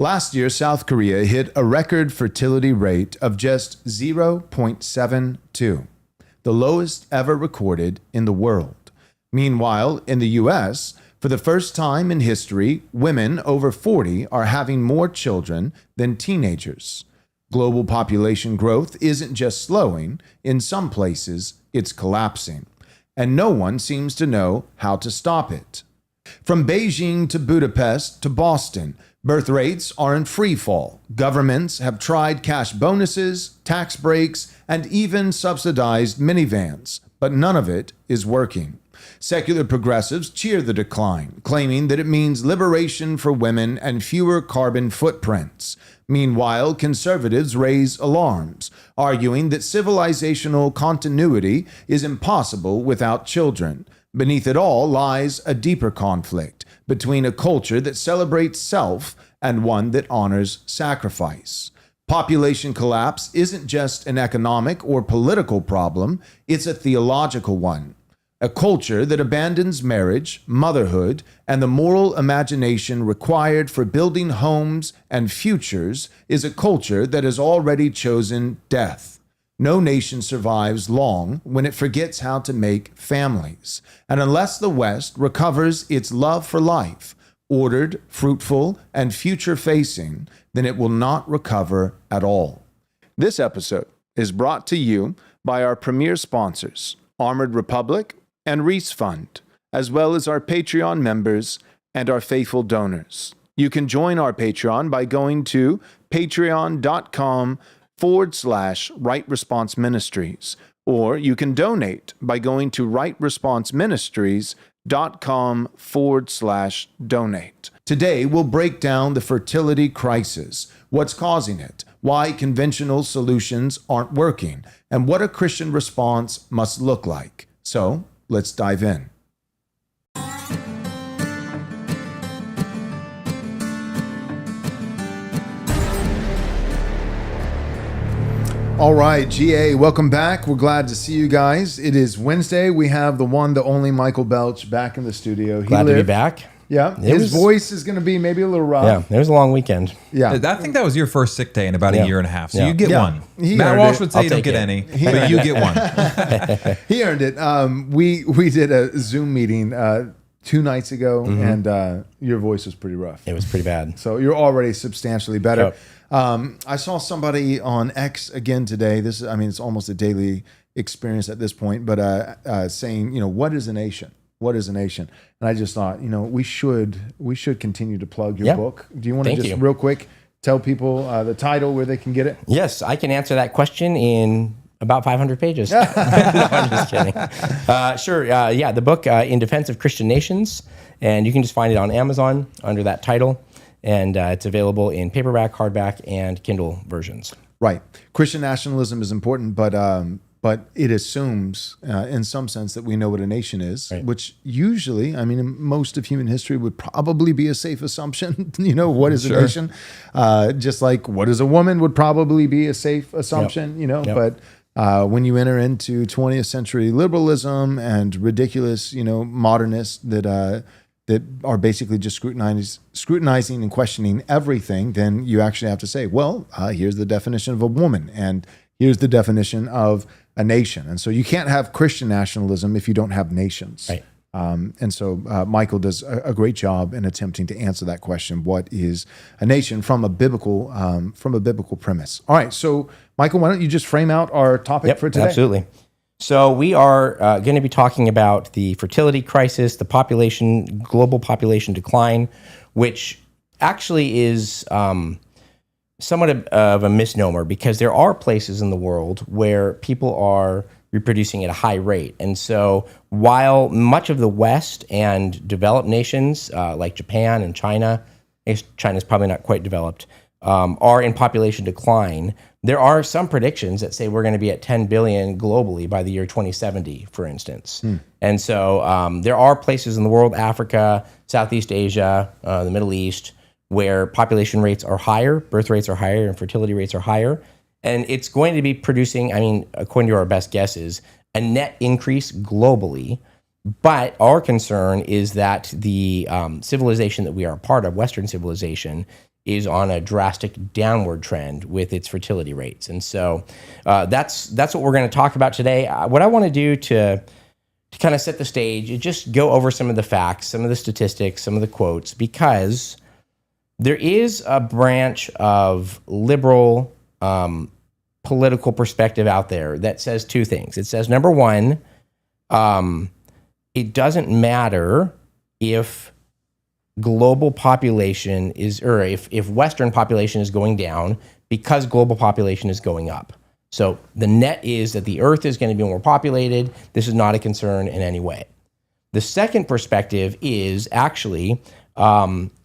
Last year, South Korea hit a record fertility rate of just 0.72, the lowest ever recorded in the world. Meanwhile, in the U.S., for the first time in history, women over 40 are having more children than teenagers. Global population growth isn't just slowing, in some places, it's collapsing. And no one seems to know how to stop it. From Beijing to Budapest to Boston, birth rates are in freefall. Governments have tried cash bonuses, tax breaks, and even subsidized minivans, but none of it is working. Secular progressives cheer the decline, claiming that it means liberation for women and fewer carbon footprints. Meanwhile, conservatives raise alarms, arguing that civilizational continuity is impossible without children. Beneath it all lies a deeper conflict between a culture that celebrates self and one that honors sacrifice. Population collapse isn't just an economic or political problem, it's a theological one. A culture that abandons marriage, motherhood, and the moral imagination required for building homes and futures is a culture that has already chosen death. No nation survives long when it forgets how to make families. And unless the West recovers its love for life, ordered, fruitful, and future-facing, then it will not recover at all. This episode is brought to you by our premier sponsors, Armored Republic and Reese Fund, as well as our Patreon members and our faithful donors. You can join our Patreon by going to patreon.com/Right Response Ministries, or you can donate by going to rightresponseministries.com/donate. Today, we'll break down the fertility crisis, what's causing it, why conventional solutions aren't working, and what a Christian response must look like. So, let's dive in. All right, GA, welcome back. We're glad to see you guys. It is Wednesday. We have the one, the only Michael Belch back in the studio. Glad to be back. Yeah, his voice is going to be maybe a little rough. Yeah, it was a long weekend. Yeah, I think that was your first sick day in about a year and a half. So you get one. Matt Walsh would say you don't get any, but you get one. He earned it. We did a Zoom meeting 2 nights ago, and your voice was pretty rough. It was pretty bad. So you're already substantially better. Yep. I saw somebody on X again today. It's almost a daily experience at this point, but saying, what is a nation? What is a nation? And I just thought, we should continue to plug your book. Do you want to just real quick tell people the title, where they can get it? Yes, I can answer that question in about 500 pages. No, I'm just kidding. Sure. The book, In Defense of Christian Nations, and you can just find it on Amazon under that title, and it's available in paperback, hardback, and Kindle versions. Right. Christian nationalism is important, but it assumes, in some sense, that we know what a nation is, right, which usually, in most of human history, would probably be a safe assumption. What is a nation? Just like what is a woman would probably be a safe assumption, But when you enter into 20th century liberalism and ridiculous, modernists that are basically just scrutinizing and questioning everything, then you actually have to say, well, here's the definition of a woman, and here's the definition of a nation. And so you can't have Christian nationalism if you don't have nations. Right. And so Michael does a great job in attempting to answer that question: what is a nation from a biblical premise? All right. So Michael, why don't you just frame out our topic for today? Absolutely. So we are going to be talking about the fertility crisis, the global population decline, which actually is somewhat of a misnomer, because there are places in the world where people are reproducing at a high rate. And so while much of the West and developed nations like Japan and China, China's probably not quite developed, are in population decline, there are some predictions that say we're going to be at 10 billion globally by the year 2070, for instance. And so there are places in the world, Africa, Southeast Asia, the Middle East, where population rates are higher, birth rates are higher, and fertility rates are higher. And it's going to be producing, according to our best guesses, a net increase globally. But our concern is that the civilization that we are a part of, Western civilization, is on a drastic downward trend with its fertility rates. And so that's what we're going to talk about today. What I want to do to kind of set the stage is just go over some of the facts, some of the statistics, some of the quotes, because there is a branch of liberal political perspective out there that says two things. It says, number one, it doesn't matter if global population is, or if Western population is going down because global population is going up. So the net is that the Earth is going to be more populated. This is not a concern in any way. The second perspective is actually,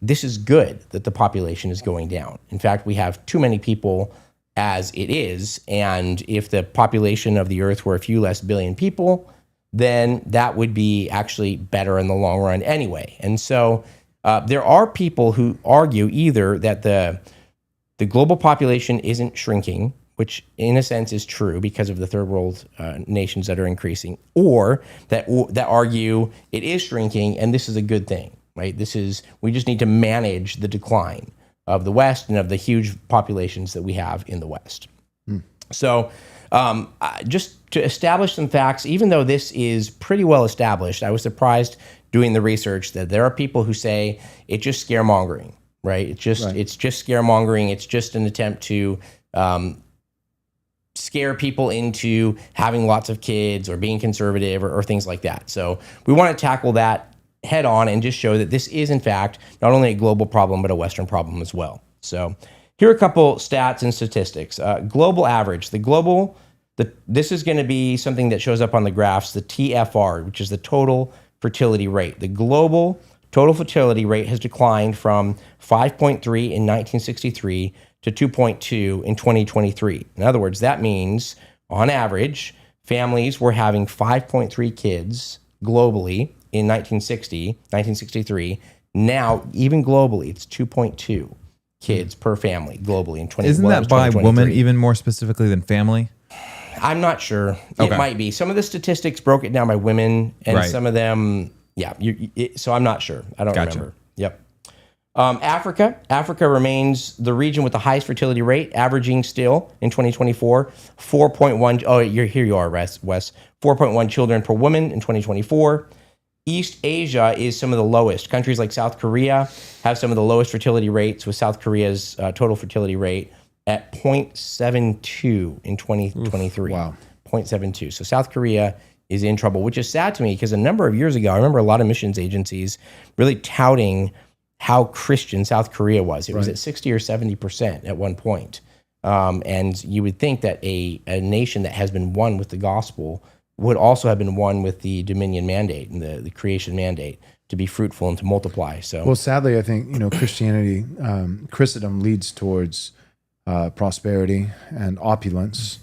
this is good that the population is going down. In fact, we have too many people as it is. And if the population of the Earth were a few less billion people, then that would be actually better in the long run anyway. And so there are people who argue either that the global population isn't shrinking, which in a sense is true because of the third world nations that are increasing, or that argue it is shrinking and this is a good thing, right? We just need to manage the decline of the West and of the huge populations that we have in the West. So just to establish some facts, even though this is pretty well established, I was surprised doing the research that there are people who say it's just scaremongering, right? It's just scaremongering. It's just an attempt to scare people into having lots of kids or being conservative or things like that. So we want to tackle that head on and just show that this is in fact not only a global problem, but a Western problem as well. So here are a couple stats and statistics. Global average, this is going to be something that shows up on the graphs, the TFR, which is the total fertility rate. The global total fertility rate has declined from 5.3 in 1963 to 2.2 in 2023. In other words, that means on average, families were having 5.3 kids globally in 1963. Now, even globally, it's 2.2 kids per family globally in 2023. Isn't that by woman even more specifically than family? I'm not sure. Okay. It might be. Some of the statistics broke it down by women, and some of them, so I'm not sure. I don't remember. Yep. Africa remains the region with the highest fertility rate, averaging still in 2024 4.1. Oh, here you are, Wes. 4.1 children per woman in 2024. East Asia is some of the lowest. Countries like South Korea have some of the lowest fertility rates, with South Korea's total fertility rate at 0.72 in 2023. Wow. 0.72. So South Korea is in trouble, which is sad to me because a number of years ago, I remember a lot of missions agencies really touting how Christian South Korea was. It was at 60 or 70% at one point. And you would think that a nation that has been won with the gospel would also have been won with the dominion mandate and the creation mandate to be fruitful and to multiply. So, well, sadly, I think Christianity, Christendom leads towards prosperity and opulence,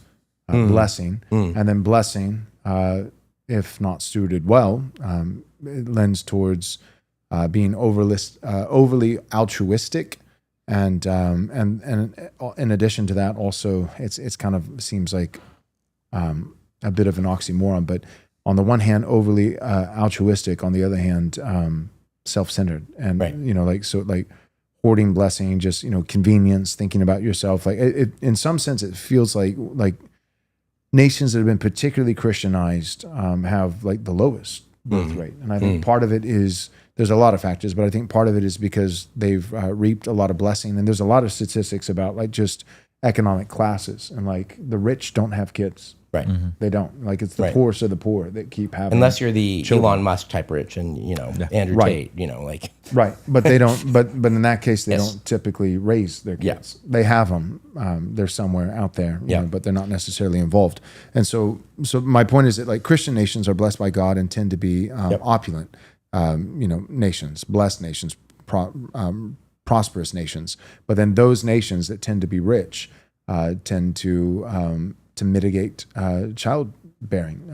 blessing, and then blessing, if not stewarded well, it lends towards being overly altruistic, and in addition to that, also it's kind of seems like a bit of an oxymoron. But on the one hand, overly altruistic; on the other hand, self-centered, and like hoarding blessing, just convenience, thinking about yourself. Like it in some sense, it feels like nations that have been particularly Christianized have like the lowest birth rate, and I think part of it is. There's a lot of factors, but I think part of it is because they've reaped a lot of blessing. And there's a lot of statistics about like just economic classes, and like the rich don't have kids. Right. They don't. Like it's the poorest of the poor that keep having. Unless you're the children. Elon Musk type rich and, Andrew Tate, like. Right. But they don't, but in that case, they don't typically raise their kids. Yeah. They have them. They're somewhere out there, but they're not necessarily involved. And so my point is that like Christian nations are blessed by God and tend to be opulent. Nations, blessed nations, prosperous nations. But then those nations that tend to be rich tend to mitigate childbearing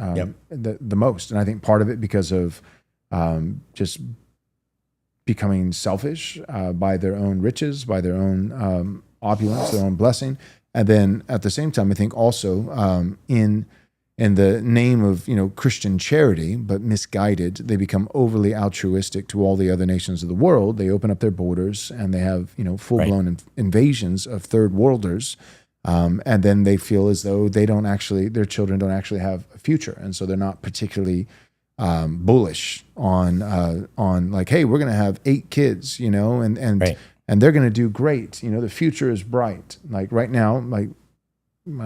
the most. And I think part of it because of just becoming selfish by their own riches, by their own opulence, their own blessing. And then at the same time, I think also in in the name of, Christian charity, but misguided, they become overly altruistic to all the other nations of the world. They open up their borders and they have, full-blown invasions of third worlders. And then they feel as though their children don't actually have a future. And so they're not particularly bullish on like, hey, we're going to have 8 kids, and they're going to do great. The future is bright. Like right now,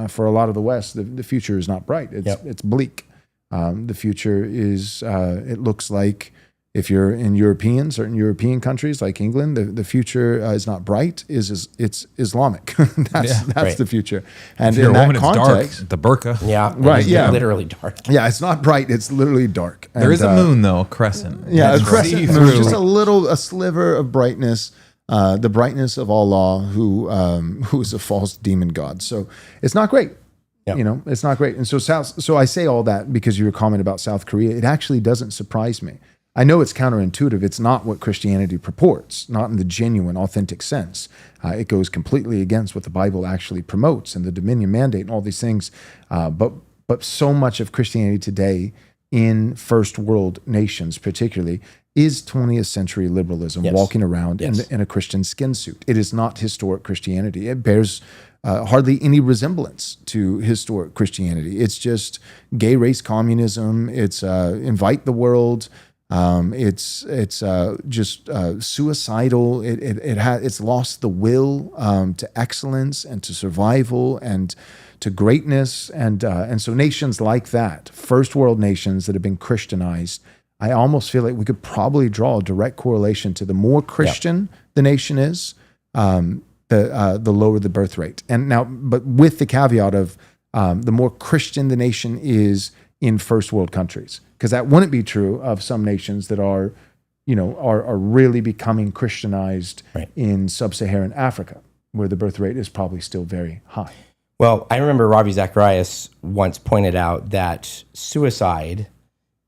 for a lot of the West, the future is not bright. It's bleak. The future is, it looks like, if you're in certain European countries like England, the future is not bright. It's Islamic. That's the future. And if you're in a woman, that context, it's dark. The burqa. Yeah. Right. Yeah. Literally dark. Yeah. It's not bright. It's literally dark. There is a moon though, a crescent. Yeah, a crescent moon, through. just a sliver of brightness. The brightness of Allah, who is a false demon god. So it's not great. Yep. It's not great. And so I say all that because your comment about South Korea, it actually doesn't surprise me. I know it's counterintuitive. It's not what Christianity purports, not in the genuine, authentic sense. It goes completely against what the Bible actually promotes and the dominion mandate and all these things. But so much of Christianity today in first world nations particularly is 20th century liberalism walking around in a Christian skin suit. It is not historic Christianity. It bears hardly any resemblance to historic Christianity. It's just gay race communism. It's invite the world. It's just suicidal. It's lost the will to excellence and to survival and to greatness. And so nations like that, first world nations that have been Christianized, I almost feel like we could probably draw a direct correlation to the more Christian the nation is, the lower the birth rate. And now, but with the caveat of the more Christian the nation is in first world countries, because that wouldn't be true of some nations that are really becoming Christianized in sub-Saharan Africa, where the birth rate is probably still very high. Well, I remember Ravi Zacharias once pointed out that suicide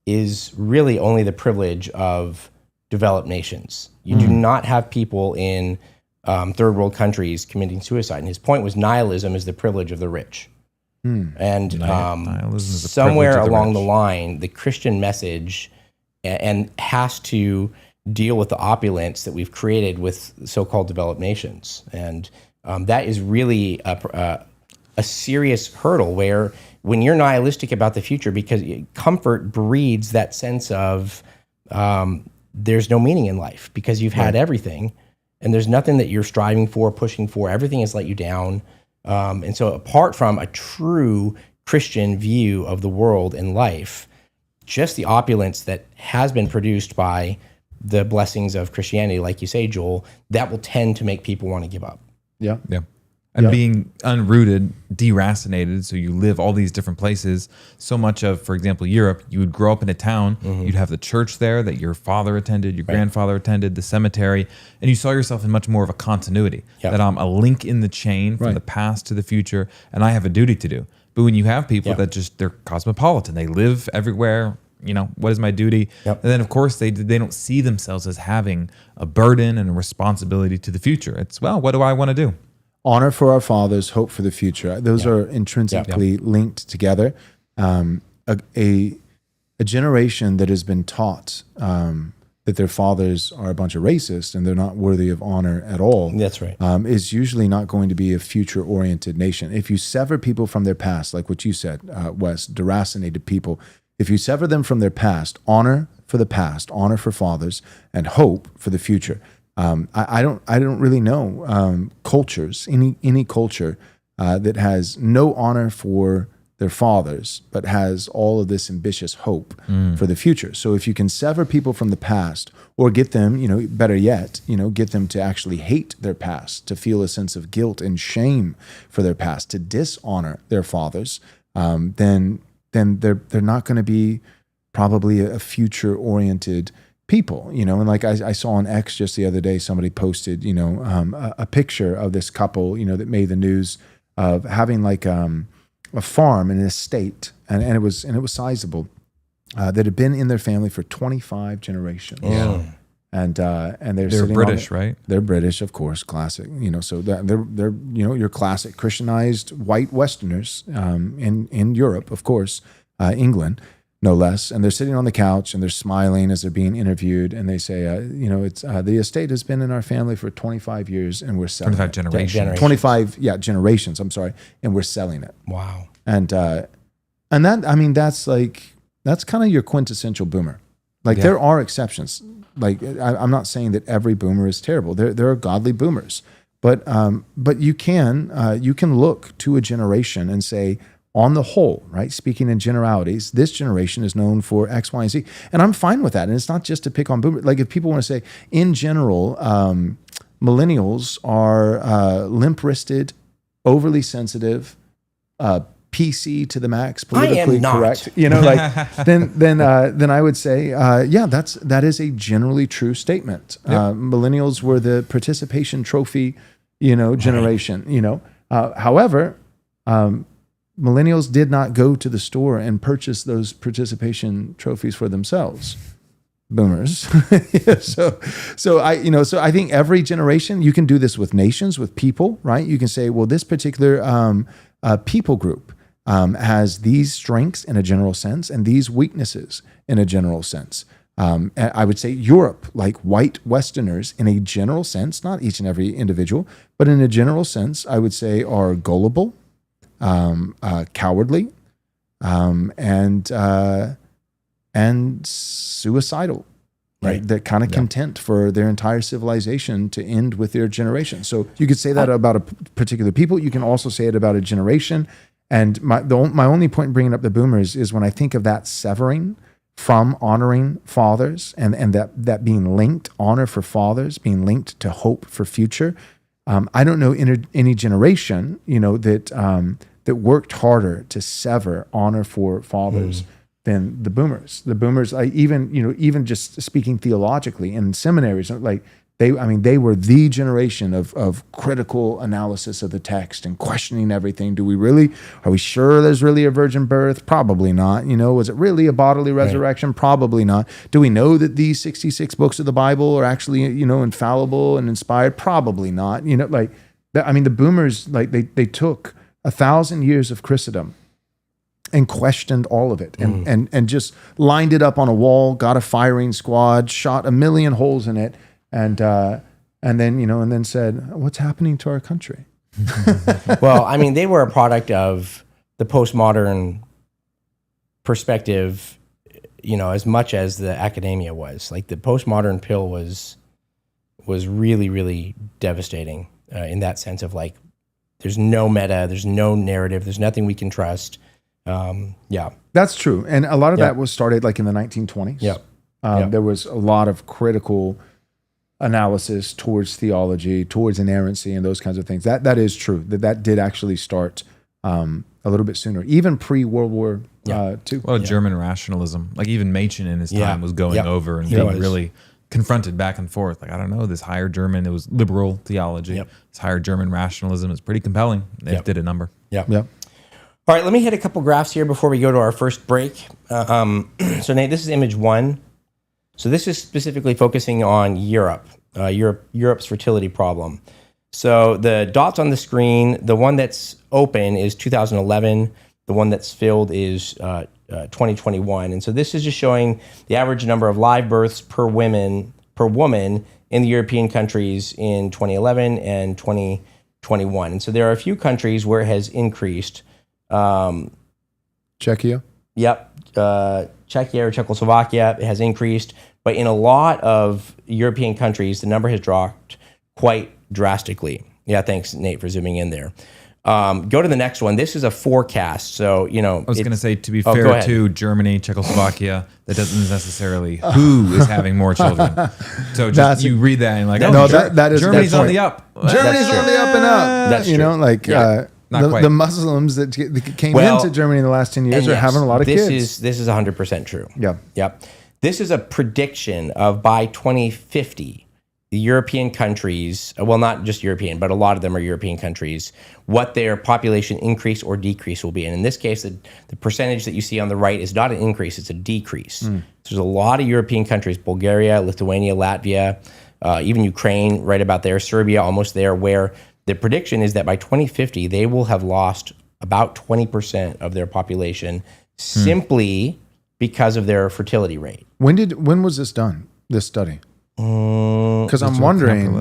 is really only the privilege of developed nations. You do not have people in third world countries committing suicide. And his point was nihilism is the privilege of the rich. And somewhere along the line, the Christian message and has to deal with the opulence that we've created with so-called developed nations. And that is really a serious hurdle where when you're nihilistic about the future, because comfort breeds that sense of there's no meaning in life because you've had everything and there's nothing that you're striving for, pushing for. Everything has let you down. And so apart from a true Christian view of the world and life, just the opulence that has been produced by the blessings of Christianity, like you say, Joel, that will tend to make people want to give up. Yeah. Yeah. And being unrooted, deracinated, so you live all these different places. So much of, for example, Europe, you would grow up in a town, you'd have the church there that your father attended, your grandfather attended, the cemetery, and you saw yourself in much more of a continuity, that I'm a link in the chain from the past to the future, and I have a duty to do. But when you have people that just, they're cosmopolitan, they live everywhere, what is my duty? And then, of course, they don't see themselves as having a burden and a responsibility to the future. It's, well, what do I want to do? Honor for our fathers, hope for the future. Those are intrinsically linked together. A generation that has been taught that their fathers are a bunch of racists and they're not worthy of honor at all. That's right. Is usually not going to be a future-oriented nation. If you sever people from their past, like what you said, Wes, deracinated people, if you sever them from their past, honor for the past, honor for fathers, and hope for the future. I don't really know cultures, any culture that has no honor for their fathers, but has all of this ambitious hope for the future. So if you can sever people from the past, or get them, better yet, get them to actually hate their past, to feel a sense of guilt and shame for their past, to dishonor their fathers, then they're not going to be probably a future-oriented people, and like I saw on X just the other day, somebody posted, a picture of this couple, that made the news of having like a farm and an estate, and it was sizable, that had been in their family for 25 generations. and they're They're sitting British, right? They're British, of course, classic. So they're your classic Christianized white Westerners in Europe, of course, England, no less. And they're sitting on the couch and they're smiling as they're being interviewed, and they say, it's the estate has been in our family for 25 years, and we're selling 25 it. generations. 25 generations. I'm sorry, and we're selling it. Wow. And that, I mean, that's kind of your quintessential boomer. Like there are exceptions. Like I'm not saying that every boomer is terrible. There are godly boomers, but you can look to a generation and say, on the whole, right? Speaking in generalities, this generation is known for X, Y, and Z, and I'm fine with that. And it's not just to pick on boomers. Like if people want to say, in general, millennials are limp-wristed, overly sensitive, PC to the max, politically correct. Then I would say, that is a generally true statement. Yep. Millennials were the participation trophy, generation. However, millennials did not go to the store and purchase those participation trophies for themselves. Boomers. So I think every generation, you can do this with nations, with people, right? You can say, well, this particular people group has these strengths in a general sense and these weaknesses in a general sense. I would say Europe, like white Westerners in a general sense, not each and every individual, but in a general sense, I would say are gullible, cowardly, and suicidal, right? They're kind of content for their entire civilization to end with their generation. So you could say that about a particular people. You can also say it about a generation. And my only point in bringing up the boomers is when I think of that severing from honoring fathers and that being linked, honor for fathers being linked to hope for future. I don't know any generation, that worked harder to sever honor for fathers than the boomers. The boomers, even just speaking theologically in seminaries, like they were the generation of critical analysis of the text and questioning everything. Are we sure there's really a virgin birth? Probably not. Was it really a bodily resurrection? Right. Probably not. Do we know that these 66 books of the Bible are actually, infallible and inspired? Probably not. The boomers, they took 1,000 years of Christendom and questioned all of it and just lined it up on a wall, got a firing squad, shot 1 million holes in it, and then said, what's happening to our country? Well, they were a product of the postmodern perspective, as much as the academia was. Like the postmodern pill was really, really devastating in that sense of like, there's no meta, there's no narrative, there's nothing we can trust. That's true. And a lot of that was started like in the 1920s. There was a lot of critical analysis towards theology, towards inerrancy and those kinds of things. That is true. That did actually start a little bit sooner, even pre-World War II. Well, German rationalism, like even Machen in his time was going over and being really confronted back and forth. Like, I don't know, this higher German, it was liberal theology. This higher German rationalism is pretty compelling. They did a number. All right, let me hit a couple graphs here before we go to our first break. So Nate, this is image 1. So this is specifically focusing on Europe's fertility problem. So the dots on the screen, the one that's open is 2011. The one that's filled is 2021. And so this is just showing the average number of live births per woman in the European countries in 2011 and 2021. And so there are a few countries where it has increased. Czechia? Yep. Czechia or Czechoslovakia, it has increased. But in a lot of European countries, the number has dropped quite drastically. Yeah, thanks, Nate, for zooming in there. Go to the next one. This is a forecast. So, I was going to say, to be fair to Germany, Czechoslovakia, that doesn't necessarily who is having more children. So just you read that and like, that is Germany's on the up. Germany's on the up and up. That's true. The Muslims that came into Germany in the last 10 years are having a lot of kids. This is 100% true. Yeah. This is a prediction of by 2050, European countries, well, not just European, but a lot of them are European countries, what their population increase or decrease will be. And in this case, the percentage that you see on the right is not an increase, it's a decrease. So there's a lot of European countries, Bulgaria, Lithuania, Latvia, even Ukraine, right about there, Serbia, almost there, where the prediction is that by 2050, they will have lost about 20% of their population simply because of their fertility rate. When was this done, this study? Because I'm wondering,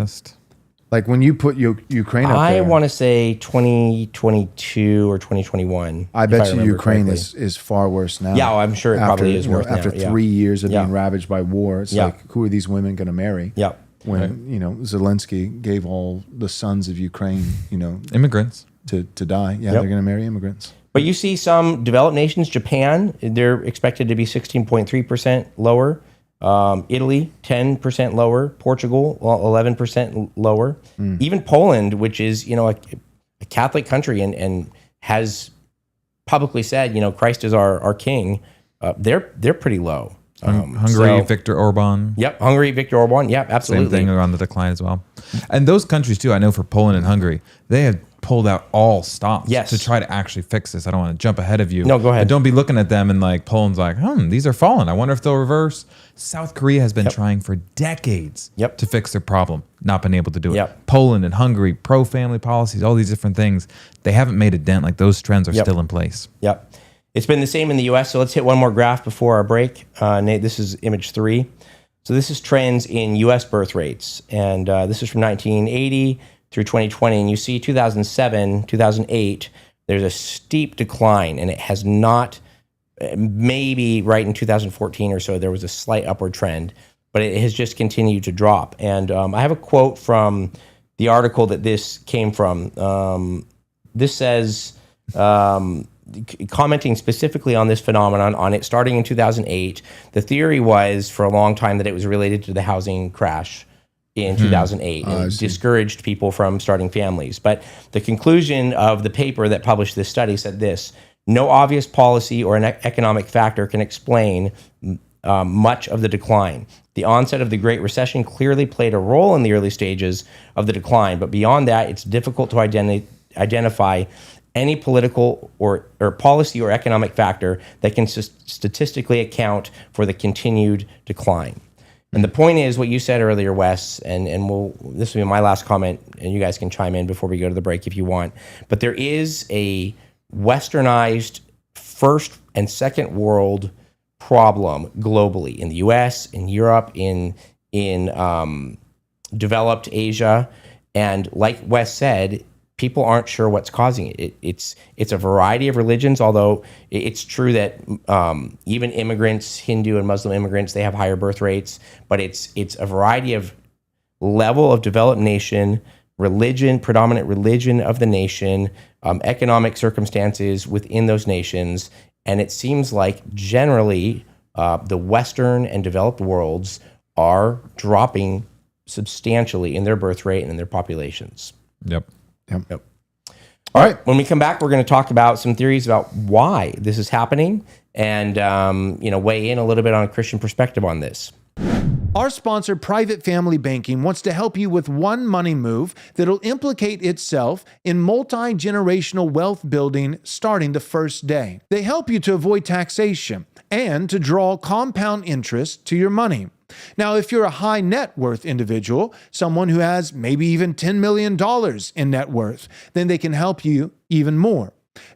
like when you put Ukraine up there. I want to say 2022 or 2021. I bet you Ukraine is far worse now. Yeah, I'm sure it probably is worse now. After 3 years of being ravaged by war, it's like, who are these women going to marry? Yeah. When, Zelensky gave all the sons of Ukraine, immigrants to die. Yeah, they're going to marry immigrants. But you see some developed nations, Japan, they're expected to be 16.3% lower. Italy, 10% lower. Portugal, 11% lower. Even Poland, which is, a Catholic country and has publicly said, Christ is our king, they're pretty low. Hungary, Viktor Orban. Yep, Hungary, Viktor Orban. Yep, absolutely. Same thing, are on the decline as well. And those countries too, I know for Poland and Hungary, they have pulled out all stops to try to actually fix this. I don't want to jump ahead of you. No, go ahead. But don't be looking at them and like Poland's like, these are falling. I wonder if they'll reverse. South Korea has been trying for decades to fix their problem, not been able to do it. Poland and Hungary, pro-family policies, all these different things, they haven't made a dent. Like those trends are still in place. Yep. It's been the same in the U.S., so let's hit one more graph before our break. Nate, this is image 3. So this is trends in U.S. birth rates, and this is from 1980 through 2020, and you see 2007, 2008, there's a steep decline, and it has not, maybe right in 2014 or so, there was a slight upward trend, but it has just continued to drop. And I have a quote from the article that this came from. This says, commenting specifically on this phenomenon, on it starting in 2008, the theory was for a long time that it was related to the housing crash in 2008 and discouraged people from starting families. But the conclusion of the paper that published this study said this: no obvious policy or an economic factor can explain much of the decline. The onset of the Great Recession clearly played a role in the early stages of the decline, but beyond that, it's difficult to identify any political or policy or economic factor that can statistically account for the continued decline. And the point is what you said earlier, Wes, and this will be my last comment, and you guys can chime in before we go to the break if you want. But there is a westernized first and second world problem globally in the U.S., in Europe, in developed Asia, and like Wes said, people aren't sure what's causing it. It's a variety of religions, although it's true that even immigrants, Hindu and Muslim immigrants, they have higher birth rates, but it's a variety of level of developed nation, religion, predominant religion of the nation, economic circumstances within those nations, and it seems like generally the Western and developed worlds are dropping substantially in their birth rate and in their populations. Yep. All right. When we come back, we're going to talk about some theories about why this is happening and, weigh in a little bit on a Christian perspective on this. Our sponsor, Private Family Banking, wants to help you with one money move that'll implicate itself in multi-generational wealth building starting the first day. They help you to avoid taxation and to draw compound interest to your money. Now, if you're a high net worth individual, someone who has maybe even $10 million in net worth, then they can help you even more.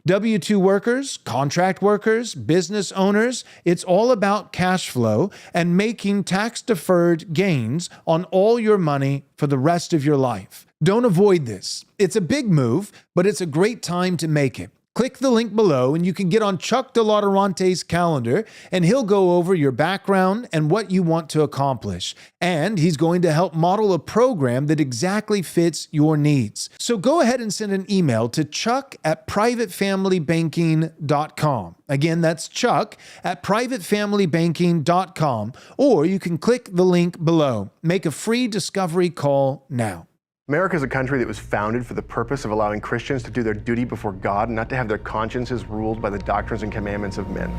W-2 workers, contract workers, business owners, it's all about cash flow and making tax-deferred gains on all your money for the rest of your life. Don't avoid this. It's a big move, but it's a great time to make it. Click the link below and you can get on Chuck DeLauterante's calendar and he'll go over your background and what you want to accomplish. And he's going to help model a program that exactly fits your needs. So go ahead and send an email to chuck@privatefamilybanking.com. Again, that's chuck@privatefamilybanking.com, or you can click the link below. Make a free discovery call now. America is a country that was founded for the purpose of allowing Christians to do their duty before God and not to have their consciences ruled by the doctrines and commandments of men.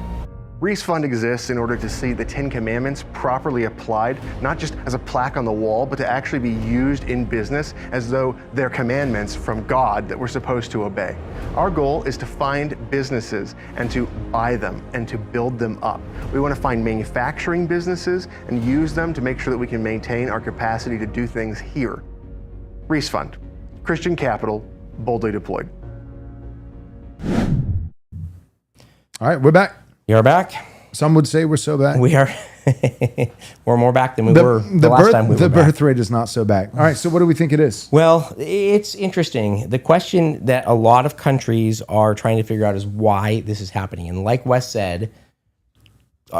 Reese Fund exists in order to see the 10 Commandments properly applied, not just as a plaque on the wall, but to actually be used in business as though they're commandments from God that we're supposed to obey. Our goal is to find businesses and to buy them and to build them up. We want to find manufacturing businesses and use them to make sure that we can maintain our capacity to do things here. Reese Fund, Christian capital, boldly deployed. All right, we're back. You're back. Some would say we're so back. We are. We're more back than we were the last time we were The back. birth rate is not so back. All right, so what do we think it is? Well, it's interesting. The question that a lot of countries are trying to figure out is why this is happening. And like Wes said,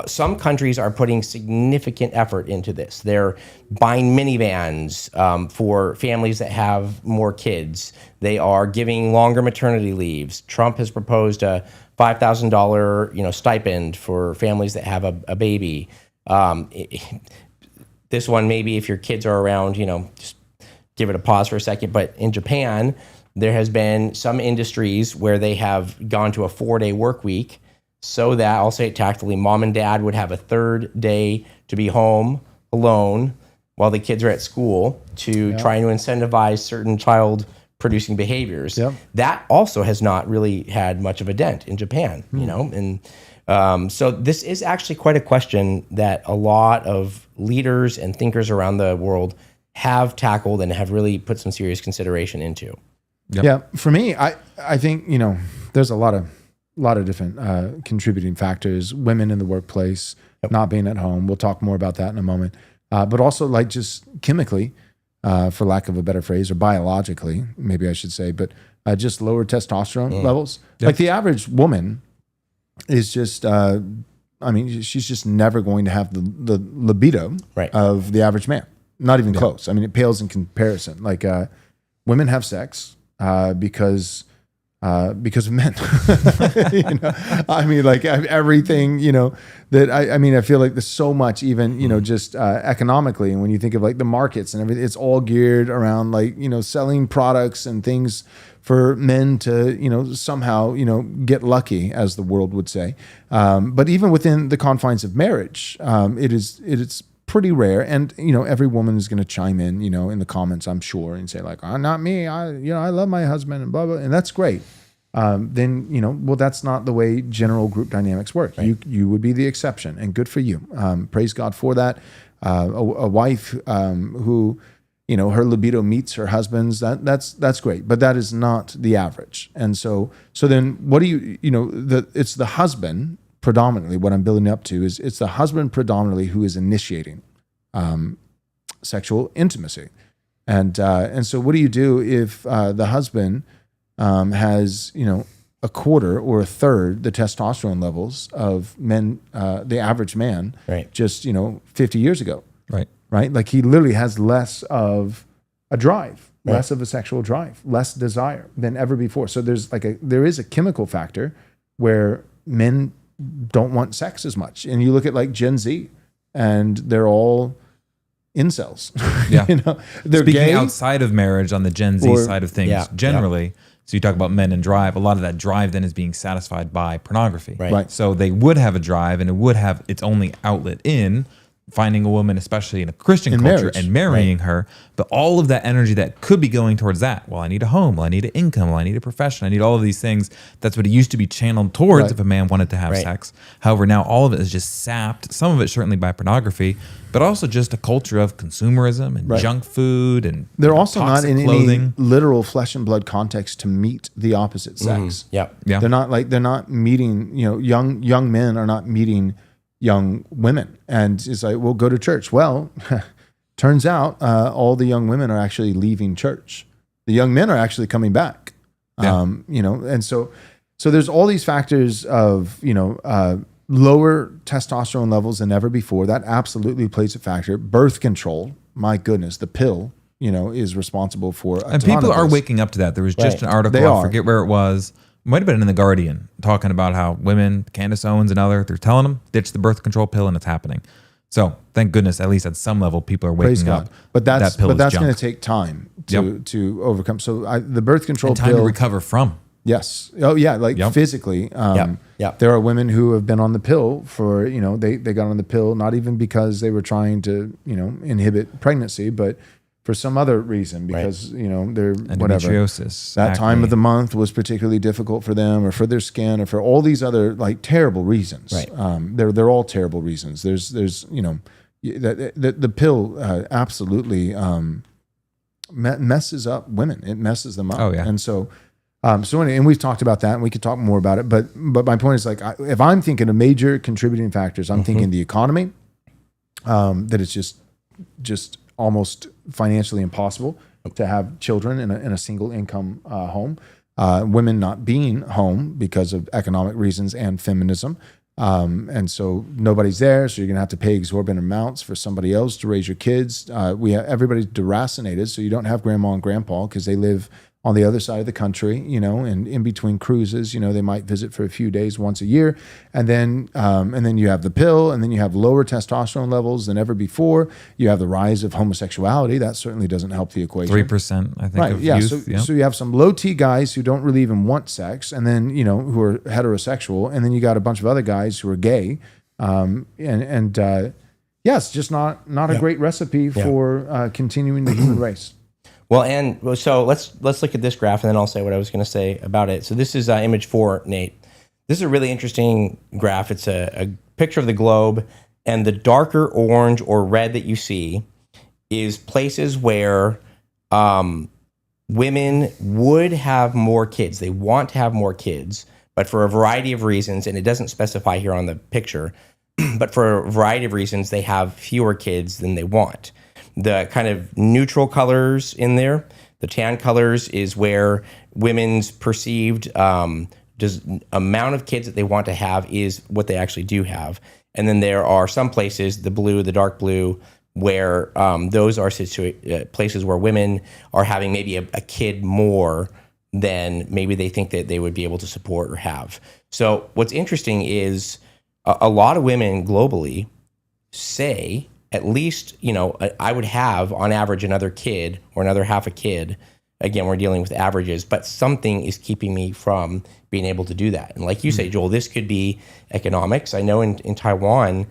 some countries are putting significant effort into this. They're buying minivans for families that have more kids. They are giving longer maternity leaves. Trump has proposed a $5,000 stipend for families that have a baby. This one, maybe if your kids are around, just give it a pause for a second. But in Japan, there has been some industries where they have gone to a 4-day work week so that, I'll say it tactfully, mom and dad would have a third day to be home alone while the kids are at school to try to incentivize certain child producing behaviors. Yep. That also has not really had much of a dent in Japan, and so this is actually quite a question that a lot of leaders and thinkers around the world have tackled and have really put some serious consideration into. Yep. Yeah, for me, I think there's a lot of different contributing factors. Women in the workplace, not being at home. We'll talk more about that in a moment. But also, like, just chemically, for lack of a better phrase, or biologically, maybe I should say, but just lower testosterone levels. Yep. Like the average woman is just, she's just never going to have the libido of the average man. Not even close. I mean, it pales in comparison. Like women have sex because of men. Like everything, that I feel like there's so much, even, just economically. And when you think of like the markets and everything, it's all geared around like, selling products and things for men to, somehow, get lucky, as the world would say. But even within the confines of marriage, it is pretty rare. And, every woman is going to chime in, in the comments, I'm sure, and say like, oh, not me. I love my husband and blah, blah. And that's great. Then, well, that's not the way general group dynamics work. Right. You would be the exception, and good for you. Praise God for that. A wife who, her libido meets her husband's, that's great, but that is not the average. And so then what do it's the husband predominantly. What I'm building up to is it's the husband predominantly who is initiating sexual intimacy. And so what do you do if the husband has, a quarter or a third the testosterone levels of men, the average man, just, 50 years ago. Right? Like he literally has less of a drive, less of a sexual drive, less desire than ever before. So there is a chemical factor where men don't want sex as much. And you look at like Gen Z, and they're all incels. Yeah. They're Speaking gay outside of marriage on the Gen Z side of things, generally. So you talk about men and drive. A lot of that drive then is being satisfied by pornography. Right. So they would have a drive, and it would have its only outlet in finding a woman, especially in a Christian culture, marriage. and marrying her. But all of that energy that could be going towards that. Well, I need a home. Well, I need an income. Well, I need a profession. I need all of these things. That's what it used to be channeled towards if a man wanted to have sex. However, now all of it is just sapped. Some of it certainly by pornography, but also just a culture of consumerism and junk food, and they're also not in clothing. any literal flesh and blood context to meet the opposite sex. Yeah. They're not meeting, young men are not meeting young women. And it's like, well, go to church. Well, turns out all the young women are actually leaving church. The young men are actually coming back. And so there's all these factors of, lower testosterone levels than ever before. That absolutely plays a factor. Birth control, my goodness, the pill, is responsible for a and ton people of are this. waking up to that. There was just an article, They I are. forget where it was. Might have been in The Guardian, talking about how women, Candace Owens and they're telling them, ditch the birth control pill, and it's happening. So thank goodness, at least at some level, people are Praise waking God. up. But that's that pill is going junk. to take time to overcome. So the birth control And time pill to recover from. Yes. Oh yeah. Like Yep. physically. Yep. There are women who have been on the pill for, they got on the pill, not even because they were trying to, inhibit pregnancy, but for some other reason, because, they're whatever. Endometriosis. That time acne. of the month was particularly difficult for them, or for their skin, or for all these other like terrible reasons. Right. They're all terrible reasons. There's the pill absolutely messes up women. It messes them up. Oh, yeah. And so and we've talked about that, and we could talk more about it. But my point is, like, if I'm thinking of major contributing factors, I'm thinking the economy, that it's just almost financially impossible to have children in a single income home. Women not being home because of economic reasons and feminism. And so nobody's there, so you're going to have to pay exorbitant amounts for somebody else to raise your kids. Everybody's deracinated, so you don't have grandma and grandpa because they live on the other side of the country, and in between cruises, they might visit for a few days once a year. And then you have the pill, and then you have lower testosterone levels than ever before. You have the rise of homosexuality. That certainly doesn't help the equation. 3%, I think, Right. of Yeah. youth. So you have some low T guys who don't really even want sex, and then, who are heterosexual. And then you got a bunch of other guys who are gay. It's just not a great recipe for continuing the human race. Well, and so let's look at this graph, and then I'll say what I was going to say about it. So this is image 4, Nate. This is a really interesting graph. It's a picture of the globe, and the darker orange or red that you see is places where women would have more kids. They want to have more kids, but for a variety of reasons, and it doesn't specify here on the picture, but for a variety of reasons, they have fewer kids than they want. The kind of neutral colors in there, the tan colors, is where women's perceived amount of kids that they want to have is what they actually do have. And then there are some places, the blue, the dark blue, where those are places where women are having maybe a kid more than maybe they think that they would be able to support or have. So what's interesting is a lot of women globally say, at least, I would have on average another kid or another half a kid. Again, we're dealing with averages, but something is keeping me from being able to do that. And like you say, Joel, this could be economics. I know in Taiwan,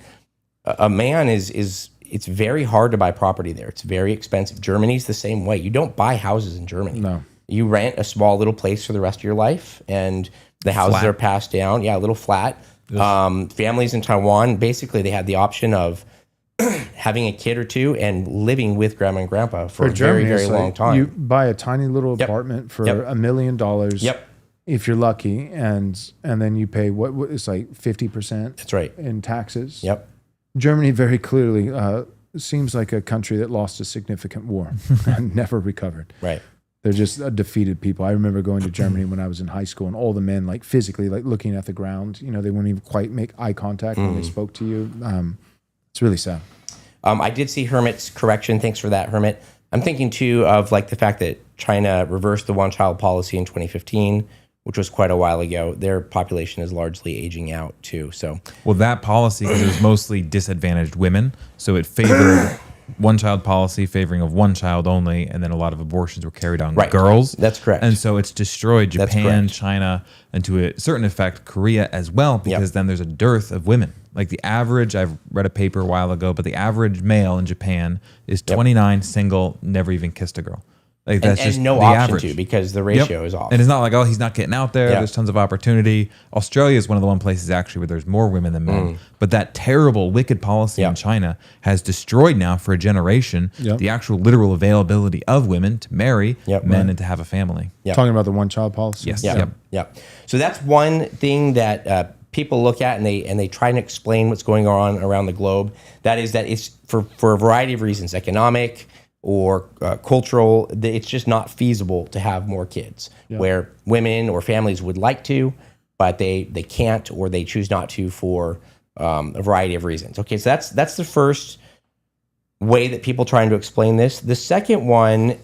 a man it's very hard to buy property there. It's very expensive. Germany's the same way. You don't buy houses in Germany. No. You rent a small little place for the rest of your life, and the houses are passed down. Yeah, a little flat. Families in Taiwan, basically they had the option of having a kid or two and living with grandma and grandpa for a Germany, very, very long time. You buy a tiny little apartment for $1 million. Yep. If you're lucky, and then you pay what it's like 50%. That's right. In taxes. Yep. Germany very clearly seems like a country that lost a significant war and never recovered. Right. They're just a defeated people. I remember going to Germany when I was in high school, and all the men, like physically, like looking at the ground. They wouldn't even quite make eye contact when they spoke to you. It's really sad. I did see Hermit's correction. Thanks for that, Hermit. I'm thinking too of like the fact that China reversed the one-child policy in 2015, which was quite a while ago. Their population is largely aging out too. So, well, that policy, because it was mostly disadvantaged women, so it favored one-child policy, favoring of one child only, and then a lot of abortions were carried on girls. That's correct. And so it's destroyed Japan, China, and to a certain effect, Korea as well, because then there's a dearth of women. Like the average, I've read a paper a while ago, but the average male in Japan is 29, single, never even kissed a girl. Like that's just no the option average. to, because the ratio is off. And it's not like, oh, he's not getting out there. There's tons of opportunity. Australia is one of the one places actually where there's more women than men. But that terrible, wicked policy in China has destroyed now for a generation the actual literal availability of women to marry men and to have a family. Talking about the one-child policy. Yes. Yeah. So that's one thing that people look at, and they try and explain what's going on around the globe. That is that it's for a variety of reasons, economic or cultural, it's just not feasible to have more kids, where women or families would like to, but they can't, or they choose not to for a variety of reasons. Okay, so that's the first way that people trying to explain this. The second one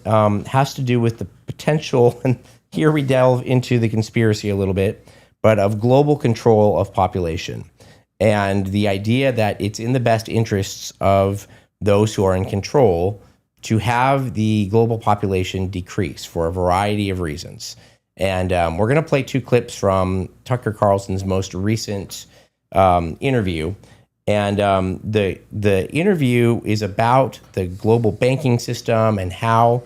has to do with the potential, and here we delve into the conspiracy a little bit, but of global control of population, and the idea that it's in the best interests of those who are in control to have the global population decrease for a variety of reasons. And we're going to play 2 clips from Tucker Carlson's most recent interview. And the interview is about the global banking system and how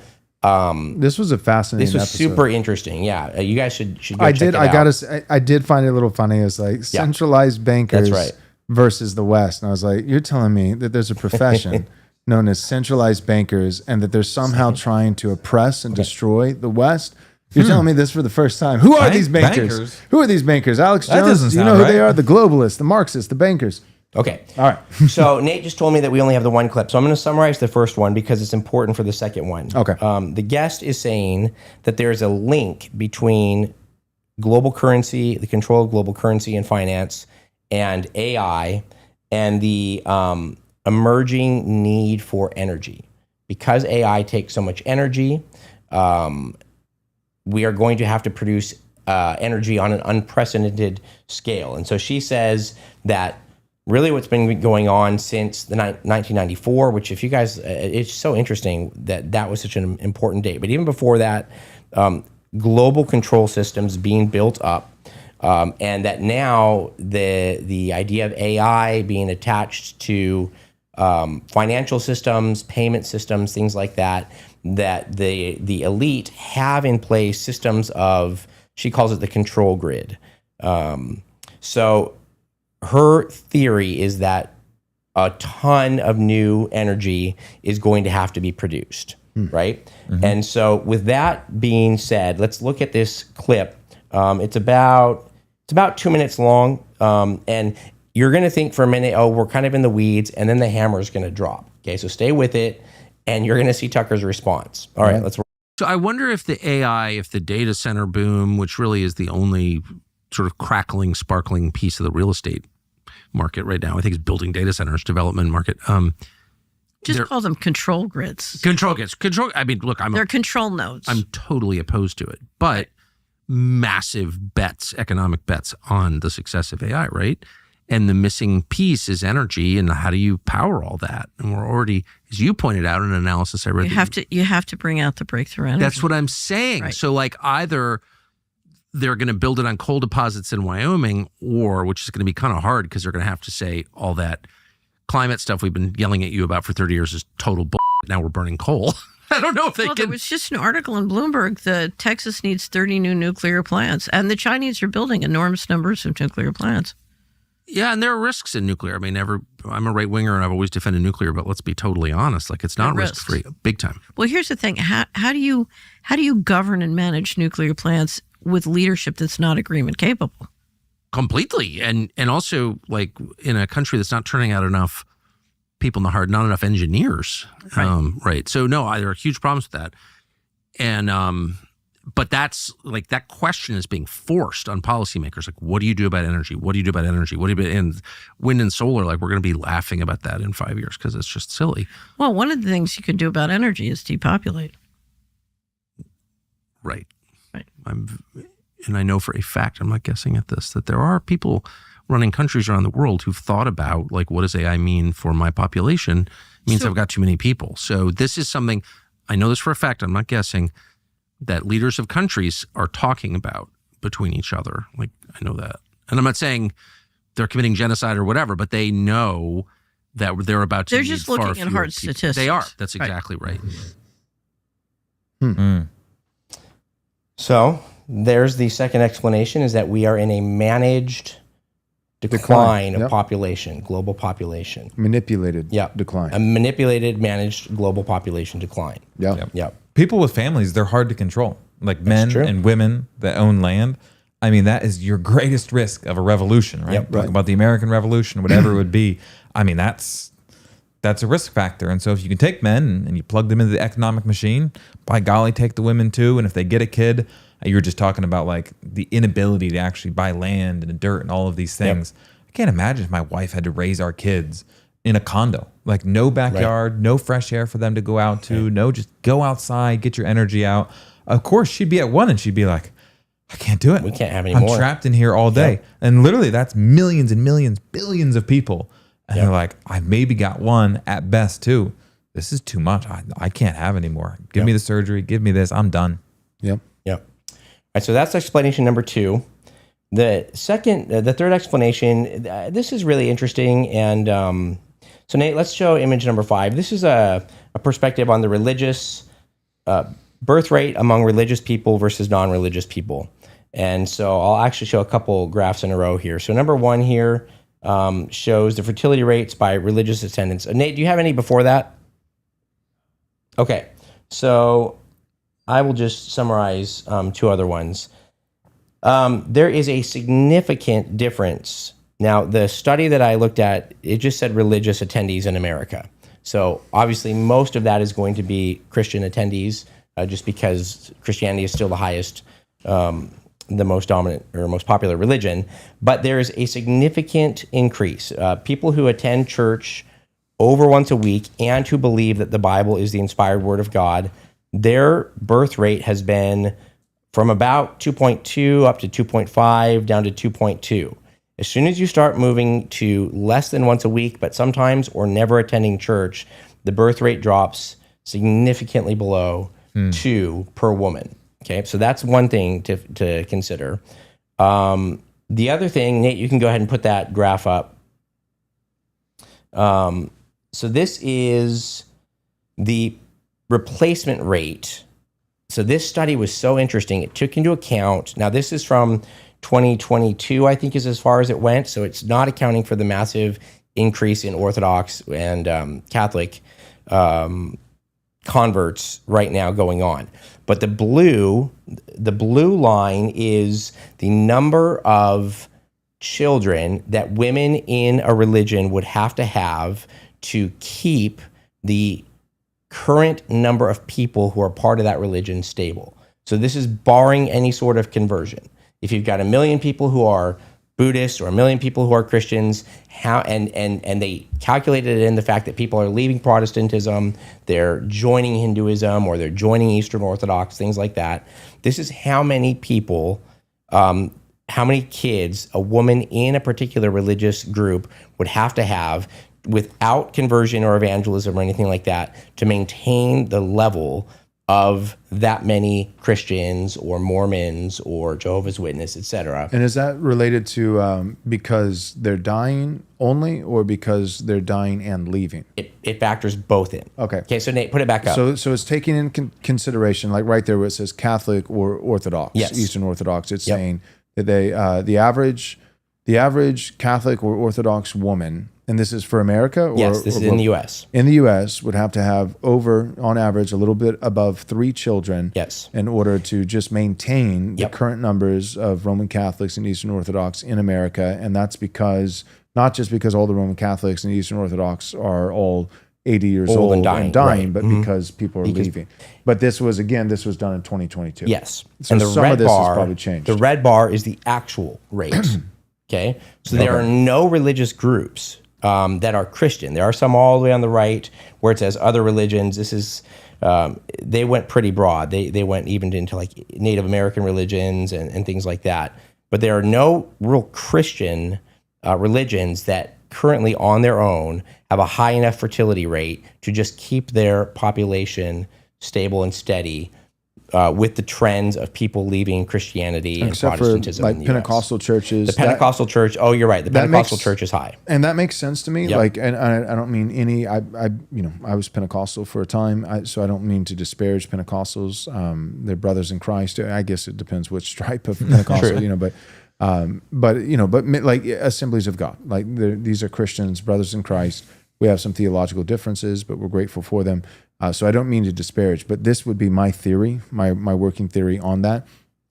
This was a fascinating. this was episode. super interesting. Yeah, you guys should go check it out. I did find it a little funny. It's like centralized bankers That's right. versus the West, and I was like, you're telling me that there's a profession known as centralized bankers, and that they're somehow trying to oppress and destroy the West. You're telling me this for the first time. Who are these bankers? Who are these bankers? Alex That Jones, doesn't do you know sound who right. they are? The globalists, the Marxists, the bankers. Okay. All right. So Nate just told me that we only have the 1 clip. So I'm going to summarize the first one because it's important for the second one. Okay. The guest is saying that there's a link between global currency, the control of global currency and finance, and AI, and the emerging need for energy. Because AI takes so much energy, we are going to have to produce energy on an unprecedented scale. And so she says that really what's been going on since the 1994, which if you guys, it's so interesting that that was such an important date. But even before that, global control systems being built up, and that now the idea of AI being attached to financial systems, payment systems, things like that, that the elite have in place systems of, she calls it the control grid. So her theory is that a ton of new energy is going to have to be produced, right? And so with that being said, let's look at this clip. It's about 2 minutes long, and you're going to think for a minute, oh, we're kind of in the weeds, and then the hammer is going to drop. Okay, so stay with it, and you're going to see Tucker's response. All right, let's. So I wonder if the AI, if the data center boom, which really is the only sort of crackling, sparkling piece of the real estate market right now, I think it's building data centers, development market. Just call them control grids. Control grids. I mean, look, They're control nodes. I'm totally opposed to it, but massive bets, economic bets on the success of AI, right? And the missing piece is energy, and how do you power all that? And we're already, as you pointed out in an analysis I read, you have to bring out the breakthrough energy. that's what I'm saying. Right. So like either they're going to build it on coal deposits in Wyoming, or, which is going to be kind of hard because they're going to have to say all that climate stuff we've been yelling at you about for 30 years is total bull. Now we're burning coal. I don't know if they Well, can. there was just an article in Bloomberg that Texas needs 30 new nuclear plants, and the Chinese are building enormous numbers of nuclear plants. Yeah, and there are risks in nuclear. I mean, I'm a right winger and I've always defended nuclear, but let's be totally honest. Like, it's not There are risk free, big time. Well, here's the thing: how do you govern and manage nuclear plants with leadership that's not agreement capable? Completely, and also like in a country that's not turning out enough people in the hard, not enough engineers. Right. Right. So no, there are huge problems with that, and but that's like that question is being forced on policymakers. Like, what do you do about energy? What do you do about energy? What do you do? And wind and solar, like we're going to be laughing about that in 5 years because it's just silly. Well, one of the things you can do about energy is depopulate. Right. Right. And I know for a fact, I'm not guessing at this, that there are people running countries around the world who've thought about, like, what does AI mean for my population? It means So- I've got too many people. So this is something, I know this for a fact, I'm not guessing, that leaders of countries are talking about between each other. Like, I know that. And I'm not saying they're committing genocide or whatever, but they know that they're about to They're need just far looking at fewer hard people. statistics. They are. That's Right. exactly right. So there's the second explanation, is that we are in a managed decline of Yep. population, global population. Manipulated Yep. decline. A manipulated, managed global population decline. Yep. Yep. People with families, they're hard to control. Like men true. and women that own land. I mean, that is your greatest risk of a revolution, right? Yep. Talk about the American Revolution, whatever it would be. I mean, that's a risk factor. And so if you can take men and you plug them into the economic machine, by golly, take the women too. And if they get a kid, you were just talking about like the inability to actually buy land and dirt and all of these things. I can't imagine if my wife had to raise our kids in a condo, like no backyard, no fresh air for them to go out to, no, just go outside, get your energy out. Of course, she'd be at one and she'd be like, I can't do it. We can't have any I'm more. trapped in here all day. Yep. And literally that's millions and millions, billions of people. And they're like, I maybe got one at best two. This is too much. I can't have any more. Give me the surgery. Give me this. I'm done. Yep. Yep. right, so that's explanation number 2. The third explanation, this is really interesting. And so Nate, let's show image number 5. This is a perspective on the religious birth rate among religious people versus non-religious people. And so I'll actually show a couple graphs in a row here. So number 1 here shows the fertility rates by religious attendance. Nate, do you have any before that? Okay, so I will just summarize 2 other ones. There is a significant difference. Now, the study that I looked at, it just said religious attendees in America. So obviously most of that is going to be Christian attendees, just because Christianity is still the highest, the most dominant or most popular religion. But there is a significant increase. People who attend church over once a week and who believe that the Bible is the inspired word of God, their birth rate has been from about 2.2 up to 2.5 down to 2.2. As soon as you start moving to less than once a week, but sometimes or never attending church, the birth rate drops significantly below 2 per woman. Okay, so that's one thing to consider. The other thing, Nate, you can go ahead and put that graph up. So this is the replacement rate. So this study was so interesting. It took into account, now this is from 2022, I think is as far as it went. So it's not accounting for the massive increase in Orthodox and Catholic converts right now going on. But the blue line is the number of children that women in a religion would have to keep the current number of people who are part of that religion stable. So this is barring any sort of conversion. If you've got 1 million people who are Buddhists or 1 million people who are Christians, and they calculated it in the fact that people are leaving Protestantism, they're joining Hinduism, or they're joining Eastern Orthodox, things like that. This is how many people, how many kids a woman in a particular religious group would have without conversion or evangelism or anything like that to maintain the level of that many Christians or Mormons or Jehovah's Witnesses, etc. And is that related to because they're dying only, or because they're dying and leaving? It factors both in. Okay, so Nate, put it back up. So it's taking in consideration, like right there where it says Catholic or Orthodox, yes. Eastern Orthodox, it's saying that they the average Catholic or Orthodox woman, and this is for America? Yes, this is in the U.S. In the U.S., would have to have on average, a little bit above 3 children in order to just maintain the current numbers of Roman Catholics and Eastern Orthodox in America. And that's not just because all the Roman Catholics and Eastern Orthodox are all 80 years old and dying, right. But because people are leaving. But this was done in 2022. Yes. So and the some red of this bar, has probably changed. The red bar is the actual rate. Okay? So there are no religious groups that are Christian. There are some all the way on the right where it says other religions. This is, they went pretty broad. They went even into like Native American religions and things like that. But there are no real Christian religions that currently on their own have a high enough fertility rate to just keep their population stable and steady with the trends of people leaving Christianity and Protestantism for in the Pentecostal US. churches. The Pentecostal church. Oh, you're right. The Pentecostal church is high, and that makes sense to me. Yep. Like, and I don't mean any. I was Pentecostal for a time, so I don't mean to disparage Pentecostals. They're brothers in Christ. I guess it depends which stripe of Pentecostal, but like Assemblies of God. Like these are Christians, brothers in Christ. We have some theological differences, but we're grateful for them. So I don't mean to disparage, but this would be my theory, my working theory on that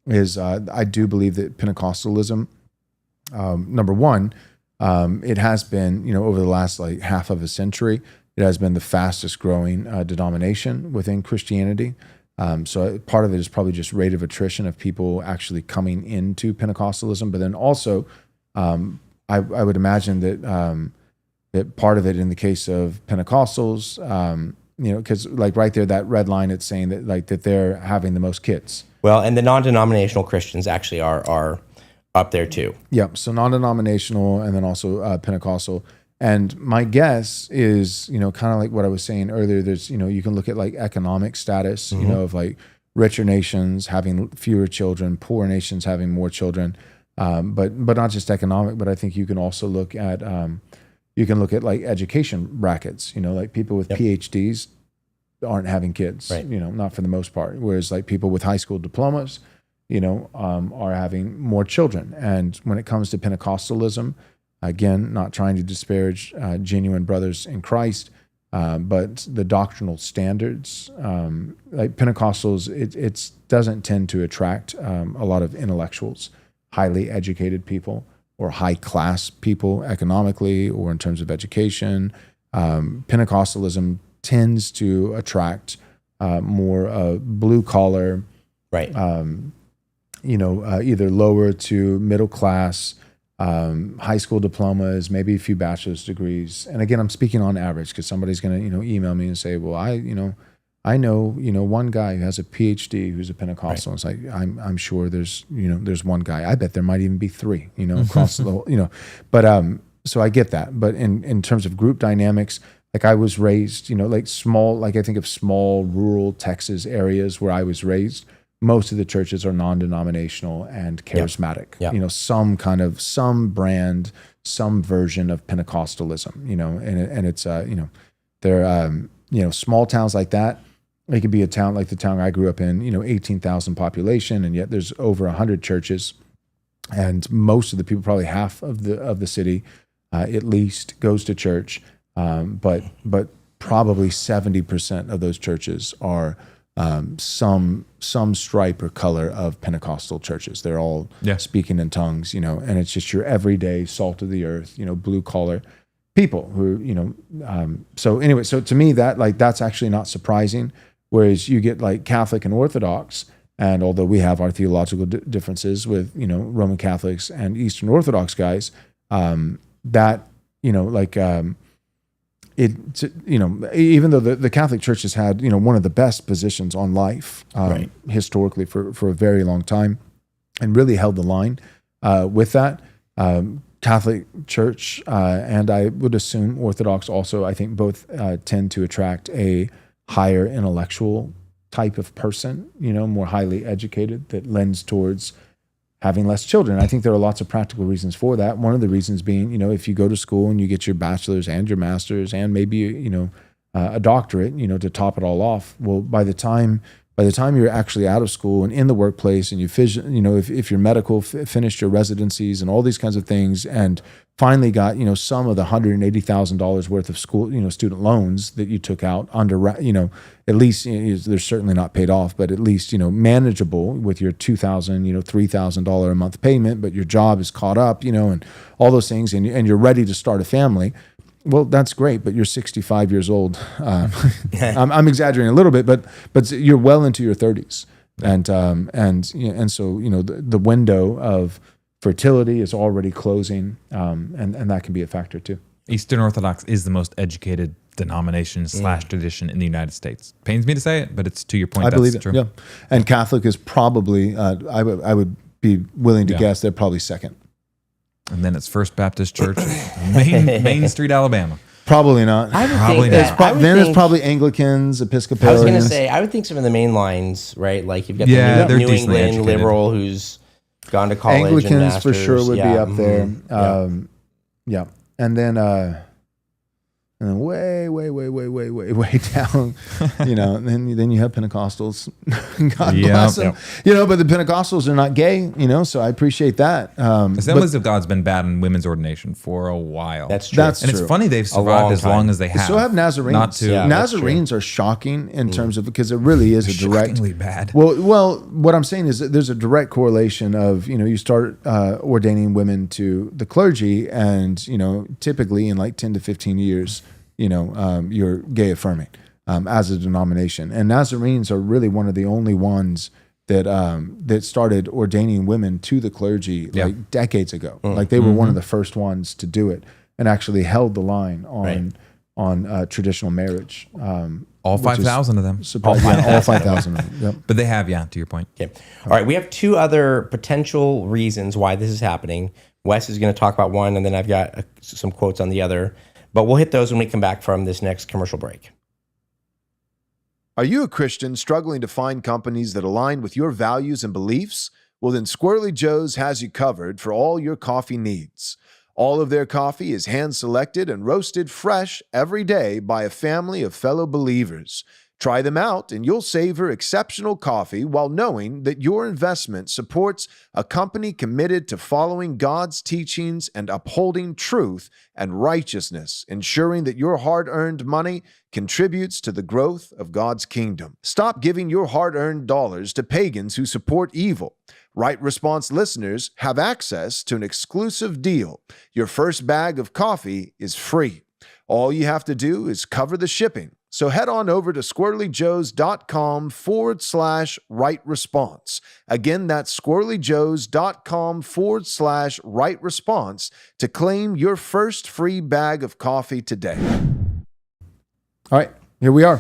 is I do believe that Pentecostalism, number one, it has been, over the last like half of a century, it has been the fastest growing denomination within Christianity. So part of it is probably just rate of attrition of people actually coming into Pentecostalism, but then also I would imagine that that part of it in the case of Pentecostals, because like right there, that red line, it's saying that they're having the most kids. Well, and the non-denominational Christians actually are up there too. Yeah, so non-denominational and then also Pentecostal. And my guess is, kind of like what I was saying earlier, there's, you can look at like economic status, of like richer nations having fewer children, poor nations having more children. But not just economic, but I think you can also look at like education brackets. Like people with PhDs aren't having kids. Right. Not for the most part. Whereas like people with high school diplomas, are having more children. And when it comes to Pentecostalism, again, not trying to disparage genuine brothers in Christ, but the doctrinal standards, like Pentecostals, it doesn't tend to attract a lot of intellectuals, highly educated people, or high class people economically or in terms of education. Pentecostalism tends to attract more blue collar, Right. Either lower to middle class, high school diplomas, maybe a few bachelor's degrees. And again, I'm speaking on average because somebody's going to, email me and say, well, I know, one guy who has a PhD who's a Pentecostal. Right. It's like, I'm sure there's one guy. I bet there might even be three, across the whole, but, so I get that. But in terms of group dynamics, like I was raised, like small, like I think of small rural Texas areas where I was raised. Most of the churches are non-denominational and charismatic. Yep. Some brand, some version of Pentecostalism. And it's they're small towns like that. It could be a town like the town I grew up in. 18,000 population, and yet there's over 100 churches, and most of the people, probably half of the city, at least, goes to church. But probably 70% of those churches are some stripe or color of Pentecostal churches. They're all speaking in tongues, and it's just your everyday salt of the earth, blue collar people who, so anyway, so to me that's actually not surprising. Whereas you get like Catholic and Orthodox, and although we have our theological differences with, Roman Catholics and Eastern Orthodox guys, even though the Catholic Church has had, one of the best positions on life historically for a very long time, and really held the line with that. Catholic Church and I would assume Orthodox also, I think both tend to attract a higher intellectual type of person, more highly educated, that lends towards having less children. I think there are lots of practical reasons for that. One of the reasons being, if you go to school and you get your bachelor's and your master's and maybe, a doctorate, to top it all off, well, by the time you're actually out of school and in the workplace, and if you're medical, finished your residencies and all these kinds of things, and finally got, some of the $180,000 worth of school, student loans that you took out under, at least they're certainly not paid off, but at least, manageable with your $2,000, $3,000 a month payment, but your job is caught up, and all those things, and you're ready to start a family. Well, that's great, but you're 65 years old. I'm exaggerating a little bit, but you're well into your 30s, and so the window of fertility is already closing, and that can be a factor too. Eastern Orthodox is the most educated denomination / tradition in the United States. Pains me to say it, but it's to your point. I that's believe it. True. Yeah, and Catholic is probably. I would be willing to guess they're probably second. And then it's First Baptist Church, Main Street, Alabama. Probably not. Probably not. It's probably Anglicans, Episcopalians. I was going to say, I would think some of the main lines, right? Like you've got they're New decently England educated. liberal who's gone to college. Anglicans and masters. for sure would be up there. Yeah. And then way down, and then you have Pentecostals. God bless them. But the Pentecostals are not gay, so I appreciate that. Assemblies of God's been bad in women's ordination for a while. That's true. And it's funny they've survived as long as they have. So have Nazarenes. Nazarenes are shocking in terms of, because it really is a direct. Shockingly bad. Well, what I'm saying is that there's a direct correlation of, you start ordaining women to the clergy, and, typically in like 10 to 15 years, you're gay affirming as a denomination. And Nazarenes are really one of the only ones that started ordaining women to the clergy like decades ago. Like they were one of the first ones to do it, and actually held the line on traditional marriage. All 5,000 of them. All 5,000 of them. Yep. But they have, to your point. Okay. All right. We have two other potential reasons why this is happening. Wes is going to talk about one, and then I've got some quotes on the other. But we'll hit those when we come back from this next commercial break. Are you a Christian struggling to find companies that align with your values and beliefs? Well, then Squirrely Joe's has you covered for all your coffee needs. All of their coffee is hand-selected and roasted fresh every day by a family of fellow believers. Try them out and you'll savor exceptional coffee while knowing that your investment supports a company committed to following God's teachings and upholding truth and righteousness, ensuring that your hard-earned money contributes to the growth of God's kingdom. Stop giving your hard-earned dollars to pagans who support evil. Right Response listeners have access to an exclusive deal. Your first bag of coffee is free. All you have to do is cover the shipping. So head on over to squirrelyjoes.com/right response. Again, that's squirrelyjoes.com/right response to claim your first free bag of coffee today. All right, here we are.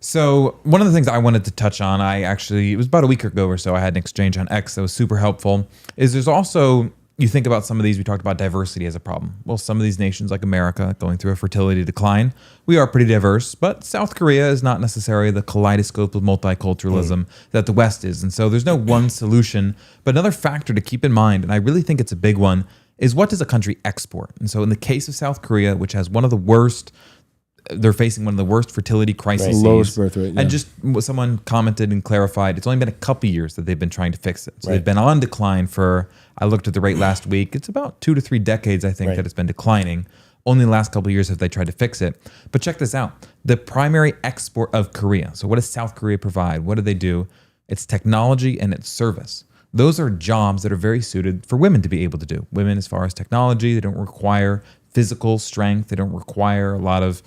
So one of the things I wanted to touch on, it was about a week ago or so, I had an exchange on X that was super helpful, is there's also, you think about some of these, we talked about diversity as a problem. Well, some of these nations like America going through a fertility decline, we are pretty diverse, but South Korea is not necessarily the kaleidoscope of multiculturalism that the West is. And so there's no one solution, but another factor to keep in mind, and I really think it's a big one, is what does a country export? And so in the case of South Korea, which has they're facing one of the worst fertility crises. Lowest birth rate. Yeah. And just someone commented and clarified, it's only been a couple years that they've been trying to fix it. So they've been on decline I looked at the rate last week, it's about 2 to 3 decades, I think, that it's been declining. Only the last couple of years have they tried to fix it. But check this out. The primary export of Korea. So what does South Korea provide? What do they do? It's technology and it's service. Those are jobs that are very suited for women to be able to do. Women, as far as technology, they don't require physical strength. They don't require a lot of,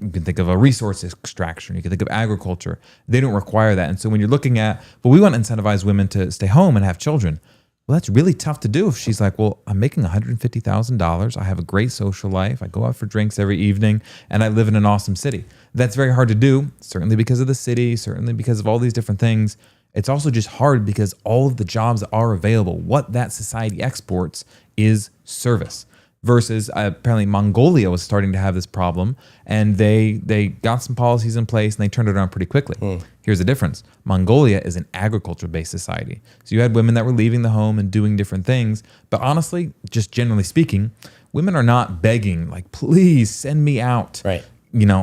you can think of a resource extraction. You can think of agriculture. They don't require that. And so when you're looking at, we want to incentivize women to stay home and have children. Well, that's really tough to do if she's like, well, I'm making $150,000. I have a great social life. I go out for drinks every evening and I live in an awesome city. That's very hard to do, certainly because of the city, certainly because of all these different things. It's also just hard because all of the jobs that are available, what that society exports is service. Versus apparently Mongolia was starting to have this problem and they got some policies in place and they turned it around pretty quickly. Here's the difference. Mongolia is an agriculture-based society. So you had women that were leaving the home and doing different things. But honestly, just generally speaking, women are not begging, like, please send me out. Right.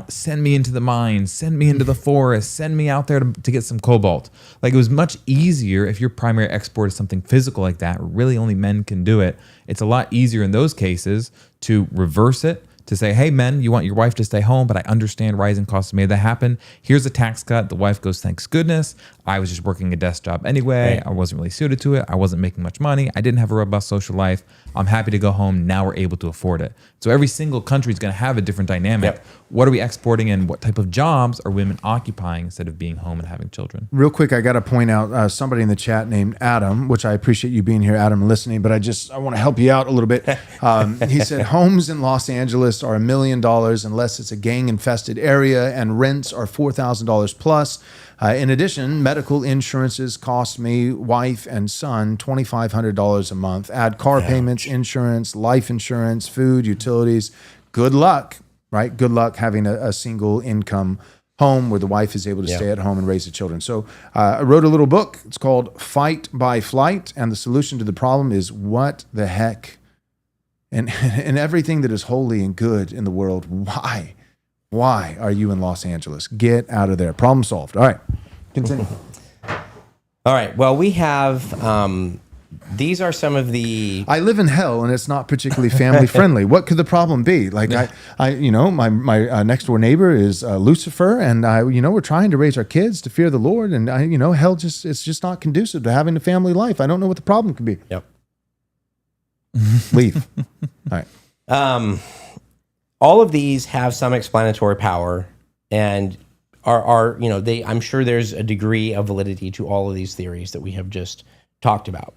Send me into the mines, send me into the forest, send me out there to get some cobalt. Like, it was much easier if your primary export is something physical like that, really only men can do it. It's a lot easier in those cases to reverse it, to say, hey, men, you want your wife to stay home, but I understand rising costs made that happen. Here's a tax cut. The wife goes, thanks goodness. I was just working a desk job anyway. Right. I wasn't really suited to it. I wasn't making much money. I didn't have a robust social life. I'm happy to go home. Now we're able to afford it. So every single country is going to have a different dynamic. Yep. What are we exporting and what type of jobs are women occupying instead of being home and having children? Real quick, I got to point out somebody in the chat named Adam, which I appreciate you being here, Adam, and listening, but I want to help you out a little bit. He said, homes in Los Angeles are $1 million unless it's a gang-infested area, and rents are $4,000 plus. In addition, medical insurances cost me, wife and son, $2,500 a month. Add car payments, insurance, life insurance, food, utilities. Good luck, right? Good luck having a single income home where the wife is able to stay at home and raise the children. So I wrote a little book. It's called Fight by Flight, and the solution to the problem is what the heck? And everything that is holy and good in the world, why? Why are you in Los Angeles? Get out of there. Problem solved. All right, continue. All right. Well, we have, these are some of the... I live in hell and it's not particularly family friendly. What could the problem be? Like my next door neighbor is Lucifer, and we're trying to raise our kids to fear the Lord, and hell it's just not conducive to having a family life. I don't know what the problem could be. Yep. Leave. All right. All of these have some explanatory power and I'm sure there's a degree of validity to all of these theories that we have just talked about.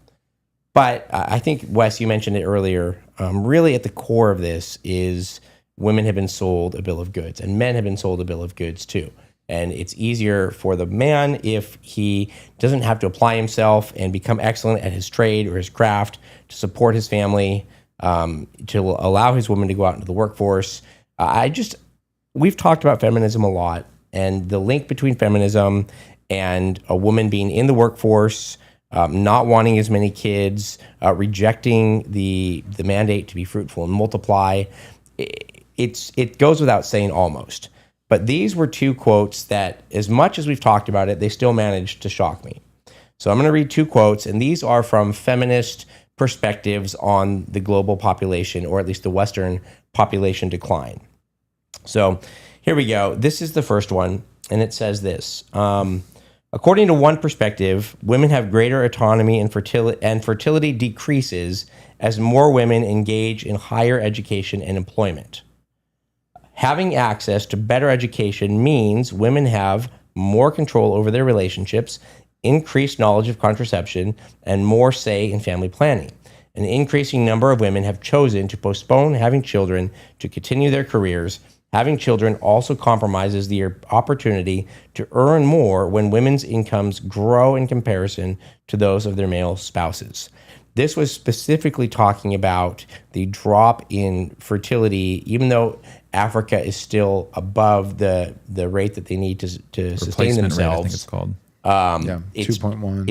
But I think, Wes, you mentioned it earlier, really at the core of this is women have been sold a bill of goods and men have been sold a bill of goods too. And it's easier for the man if he doesn't have to apply himself and become excellent at his trade or his craft to support his family, to allow his woman to go out into the workforce. We've talked about feminism a lot, and the link between feminism and a woman being in the workforce, not wanting as many kids, rejecting the mandate to be fruitful and multiply. It goes without saying almost. But these were two quotes that, as much as we've talked about it, they still managed to shock me. So I'm going to read two quotes, and these are from feminist perspectives on the global population, or at least the Western population decline. So here we go. This is the first one, and it says this. According to one perspective, women have greater autonomy and fertility decreases as more women engage in higher education and employment. Having access to better education means women have more control over their relationships, increased knowledge of contraception, and more say in family planning. An increasing number of women have chosen to postpone having children to continue their careers. Having children also compromises the opportunity to earn more when women's incomes grow in comparison to those of their male spouses. This was specifically talking about the drop in fertility, even though Africa is still above the rate that they need to sustain Replacement themselves. rate, I think it's called. 2.1.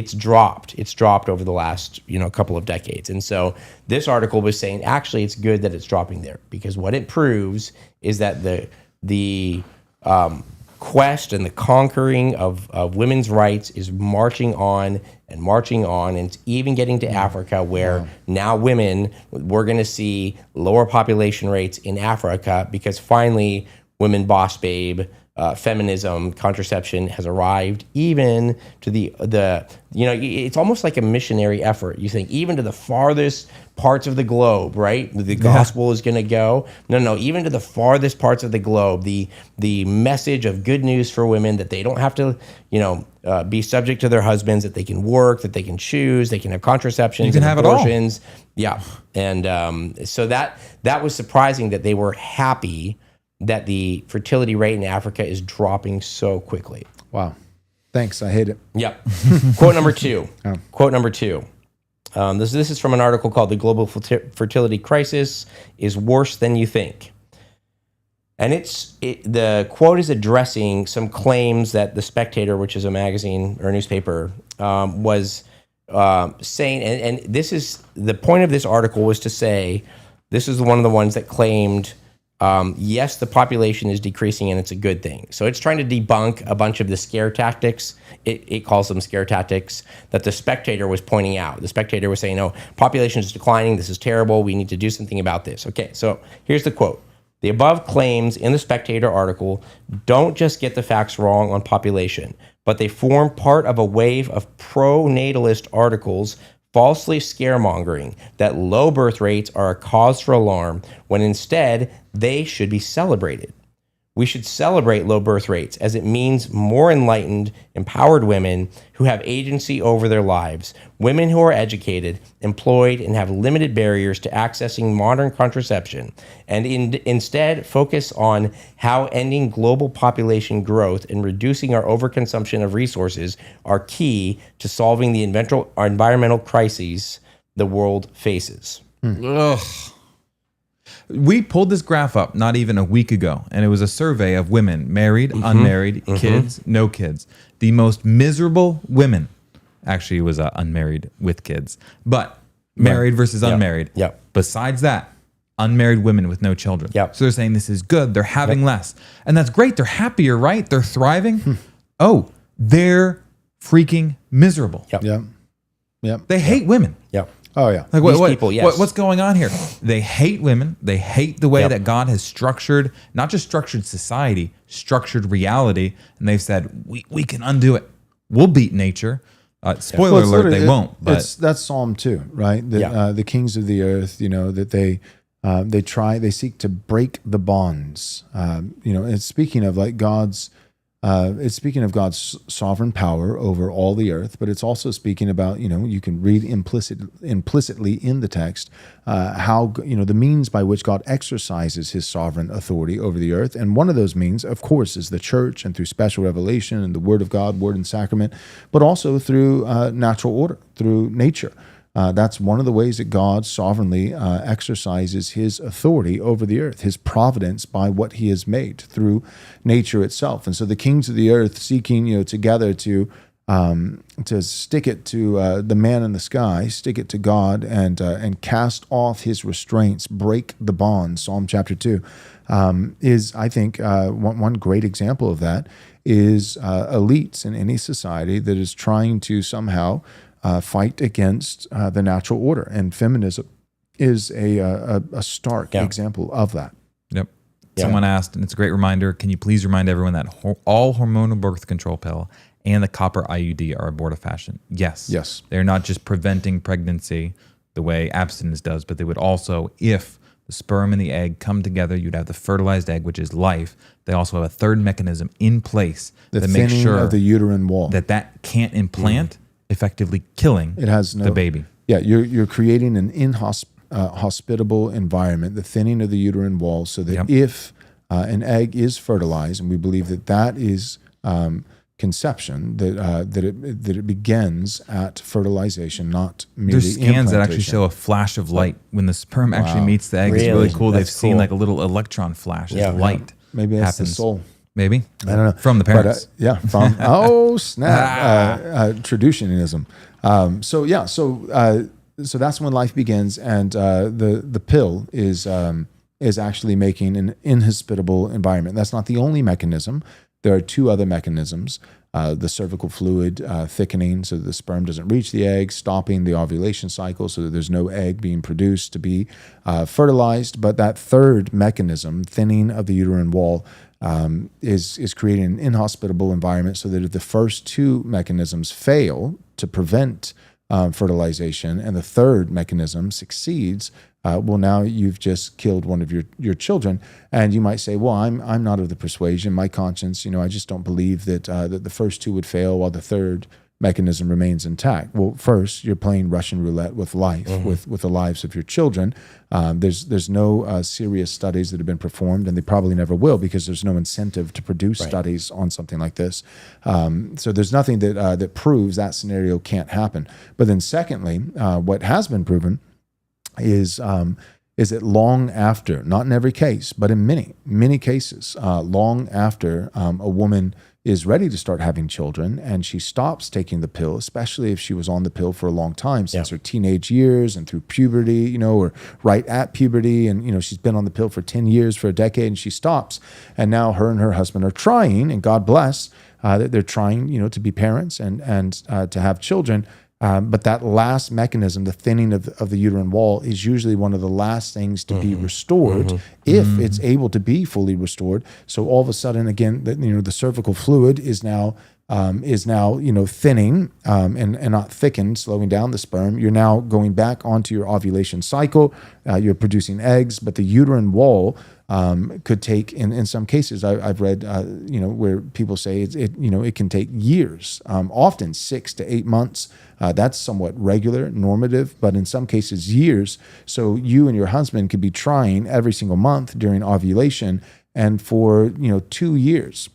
It's dropped over the last couple of decades. And so this article was saying actually it's good that it's dropping there, because what it proves is that the quest and the conquering of women's rights is marching on, and it's even getting to Africa, where now we're going to see lower population rates in Africa, because finally women boss babe, feminism, contraception has arrived even to the it's almost like a missionary effort. You think even to the farthest parts of the globe, right? The gospel is going to go. No, even to the farthest parts of the globe, the message of good news for women, that they don't have to, be subject to their husbands, that they can work, that they can choose, they can have contraception, you can have abortions. It all. Yeah, and so that was surprising that they were happy that the fertility rate in Africa is dropping so quickly. Wow. Thanks. I hate it. Yep. Quote number two. Quote number two. This is from an article called "The Global Fertility Crisis is Worse Than You Think." And the quote is addressing some claims that The Spectator, which is a magazine or a newspaper, was saying, and this is the point of this article, was to say, this is one of the ones that claimed, yes, the population is decreasing and it's a good thing. So it's trying to debunk a bunch of the scare tactics. It calls them scare tactics that The Spectator was pointing out. The Spectator was saying, no, population is declining. This is terrible. We need to do something about this. Okay, so here's the quote. The above claims in the Spectator article don't just get the facts wrong on population, but they form part of a wave of pro-natalist articles falsely scaremongering that low birth rates are a cause for alarm, when instead they should be celebrated. We should celebrate low birth rates, as it means more enlightened, empowered women who have agency over their lives, women who are educated, employed, and have limited barriers to accessing modern contraception, and instead focus on how ending global population growth and reducing our overconsumption of resources are key to solving the environmental crises the world faces. Ugh. We pulled this graph up not even a week ago, and it was a survey of women, married, unmarried, kids, no kids. The most miserable women, actually it was unmarried with kids, but married versus unmarried. Yep. Besides that, unmarried women with no children. Yep. So they're saying this is good. They're having less. And that's great. They're happier, right? They're thriving. Oh, they're freaking miserable. Yep. Yep. They hate women. Yep. Oh, yeah. Like These people, yes. what's going on here? They hate women. They hate the way that God has structured, not just structured society, structured reality. And they've said, we can undo it. We'll beat nature. Spoiler alert, they won't. But that's Psalm 2, right? The kings of the earth, that they seek to break the bonds. It's speaking of like God's sovereign power over all the earth, but it's also speaking about, you can read implicitly in the text how, the means by which God exercises his sovereign authority over the earth. And one of those means, of course, is the church, and through special revelation and the word of God, word and sacrament, but also through natural order, through nature. That's one of the ways that God sovereignly exercises his authority over the earth, his providence by what he has made through nature itself. And so the kings of the earth seeking, together to stick it to the man in the sky, stick it to God, and cast off his restraints, break the bonds. Psalm chapter 2 is, I think, one great example of that is elites in any society that is trying to somehow fight against the natural order, and feminism is a stark example of that. Yep. Someone asked, and it's a great reminder, can you please remind everyone that all hormonal birth control pill and the copper IUD are abortifacient? Yes. They're not just preventing pregnancy the way abstinence does, but they would also, if the sperm and the egg come together, you'd have the fertilized egg, which is life. They also have a third mechanism in place The that makes thinning sure of the uterine wall. that can't implant, effectively killing the baby. Yeah, you're creating an inhospitable environment, the thinning of the uterine wall, so that if an egg is fertilized, and we believe that is conception, that it begins at fertilization, not merely There's scans that actually implantation. show a flash of light when the sperm actually meets the egg. Really? It's really cool. That's They've seen cool. like a little electron flash as light Maybe that's happens. the soul. Maybe. I don't know. From the parents. But, from snap, traditionalism. So that's when life begins, and the pill is actually making an inhospitable environment. That's not the only mechanism. There are two other mechanisms: the cervical fluid thickening, so that the sperm doesn't reach the egg, stopping the ovulation cycle, so that there's no egg being produced to be fertilized. But that third mechanism, thinning of the uterine wall, is creating an inhospitable environment, so that if the first two mechanisms fail to prevent fertilization and the third mechanism succeeds, now you've just killed one of your children. And you might say, well, I'm not of the persuasion, my conscience, I just don't believe that the first two would fail while the third mechanism remains intact. Well, first, you're playing Russian roulette with life, with the lives of your children. There's no serious studies that have been performed, and they probably never will, because there's no incentive to produce studies on something like this. So there's nothing that proves that scenario can't happen. But then secondly, what has been proven is that long after, not in every case, but in many cases, long after a woman is ready to start having children and she stops taking the pill, especially if she was on the pill for a long time, since her teenage years and through puberty, or right at puberty, and she's been on the pill for 10 years, for a decade, and she stops, and now her and her husband are trying, and God bless that they're trying, to be parents and to have children. But that last mechanism, the thinning of the uterine wall, is usually one of the last things to be restored, if it's able to be fully restored. So all of a sudden, again, the cervical fluid is now thinning and not thickened, slowing down the sperm. You're now going back onto your ovulation cycle. You're producing eggs, but the uterine wall could take, in some cases, I've read, where people say it can take years, often 6 to 8 months. That's somewhat regular, normative, but in some cases years. So you and your husband could be trying every single month during ovulation, and for 2 years,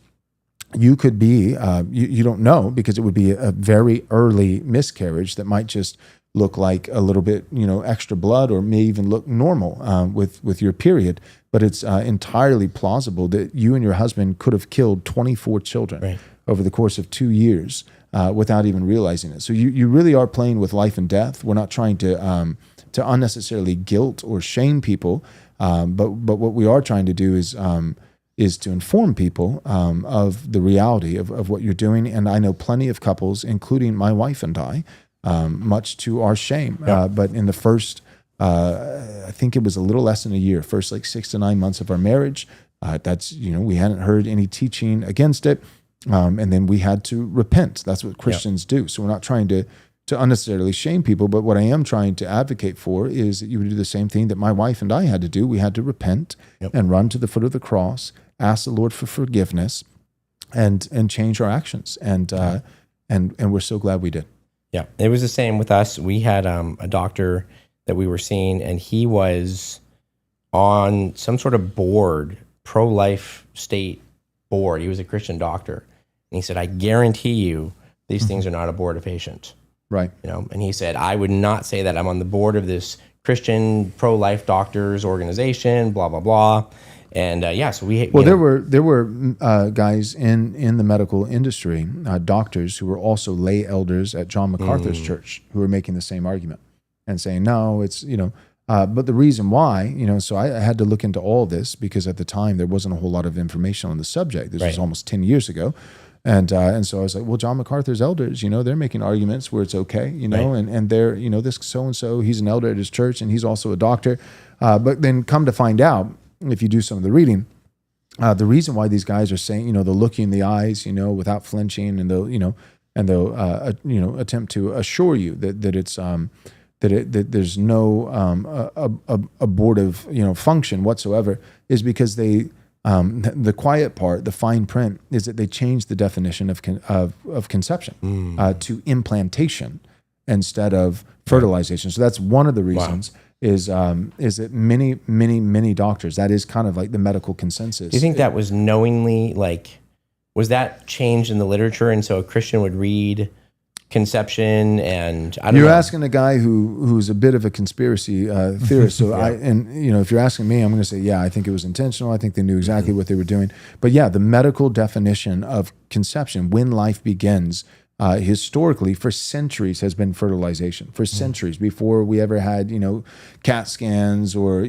you could be, you don't know, because it would be a very early miscarriage that might just look like a little bit, extra blood, or may even look normal with your period. But it's entirely plausible that you and your husband could have killed 24 children over the course of 2 years without even realizing it. So you really are playing with life and death. We're not trying to unnecessarily guilt or shame people, but what we are trying to do is to inform people of the reality of what you're doing. And I know plenty of couples, including my wife and I, much to our shame. But in the first, I think it was a little less than a year, first like 6 to 9 months of our marriage, that's, we hadn't heard any teaching against it. And then we had to repent. That's what Christians do. So we're not trying to unnecessarily shame people, but what I am trying to advocate for is that you would do the same thing that my wife and I had to do. We had to repent and run to the foot of the cross, ask the Lord for forgiveness, and change our actions. And we're so glad we did. Yeah, it was the same with us. We had a doctor that we were seeing, and he was on some sort of board, pro-life state board. He was a Christian doctor. And he said, I guarantee you these things are not abortifacient. Right. And he said, I would not say that I'm on the board of this Christian pro-life doctors organization, blah, blah, blah. And so we... Well, there were guys in the medical industry, doctors who were also lay elders at John MacArthur's church who were making the same argument and saying, no, it's, but the reason why, so I had to look into all this because at the time there wasn't a whole lot of information on the subject. This was almost 10 years ago. And so I was like, well, John MacArthur's elders, they're making arguments where it's okay, and they're, this so-and-so, he's an elder at his church and he's also a doctor. But then come to find out, if you do some of the reading, the reason why these guys are saying, they'll look you in the eyes, without flinching, and they'll, attempt to assure you that it's, that there's no abortive, function whatsoever, is because they, the quiet part, the fine print, is that they changed the definition of conception to implantation instead of fertilization. So that's one of the reasons. Wow. Is that many doctors, that is kind of like the medical consensus. Do you think that was knowingly, was that changed in the literature, and so a Christian would read conception, and I don't know. You're asking a guy who's a bit of a conspiracy theorist. So if you're asking me, I'm going to say, I think it was intentional. I think they knew exactly what they were doing. But the medical definition of conception, when life begins, historically for centuries has been fertilization. For centuries, before we ever had CAT scans or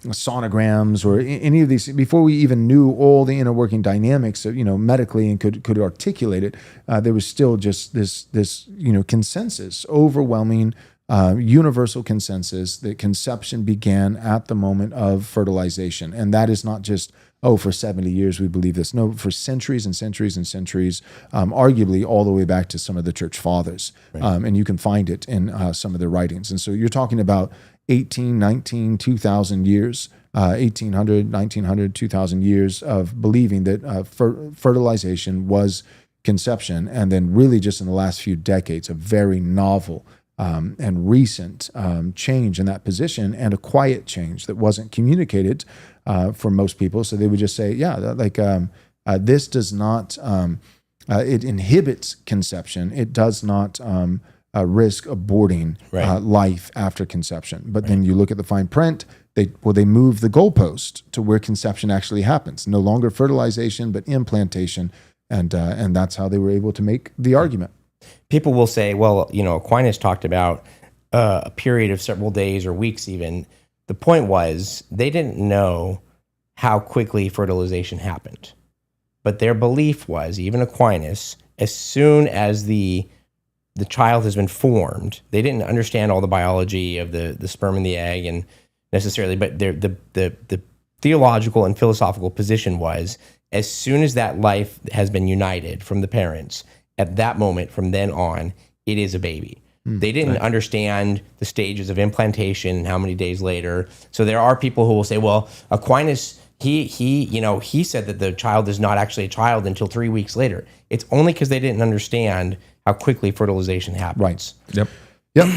sonograms or any of these, before we even knew all the inner working dynamics of medically and could articulate it, there was still just this consensus, overwhelming universal consensus that conception began at the moment of fertilization. And that is not just, for 70 years we believe this. No, for centuries and centuries and centuries, arguably all the way back to some of the church fathers. And you can find it in some of their writings. And so you're talking about 18, 19, 2,000 years, 1800, 1900, 2,000 years of believing that fertilization was conception. And then really just in the last few decades, a very novel and recent change in that position, and a quiet change that wasn't communicated for most people. So they would just say, this does not, it inhibits conception. It does not risk aborting life after conception. But then you look at the fine print, they move the goalpost to where conception actually happens. No longer fertilization, but implantation. And that's how they were able to make the argument. People will say, well, Aquinas talked about a period of several days or weeks even. The point was they didn't know how quickly fertilization happened. But their belief was, even Aquinas, as soon as the child has been formed, they didn't understand all the biology of the sperm and the egg and necessarily, but the theological and philosophical position was, as soon as that life has been united from the parents, at that moment, from then on, it is a baby. They didn't understand the stages of implantation and how many days later. So there are people who will say, well, Aquinas, he said that the child is not actually a child until 3 weeks later. It's only because they didn't understand how quickly fertilization happens. Right. Yep.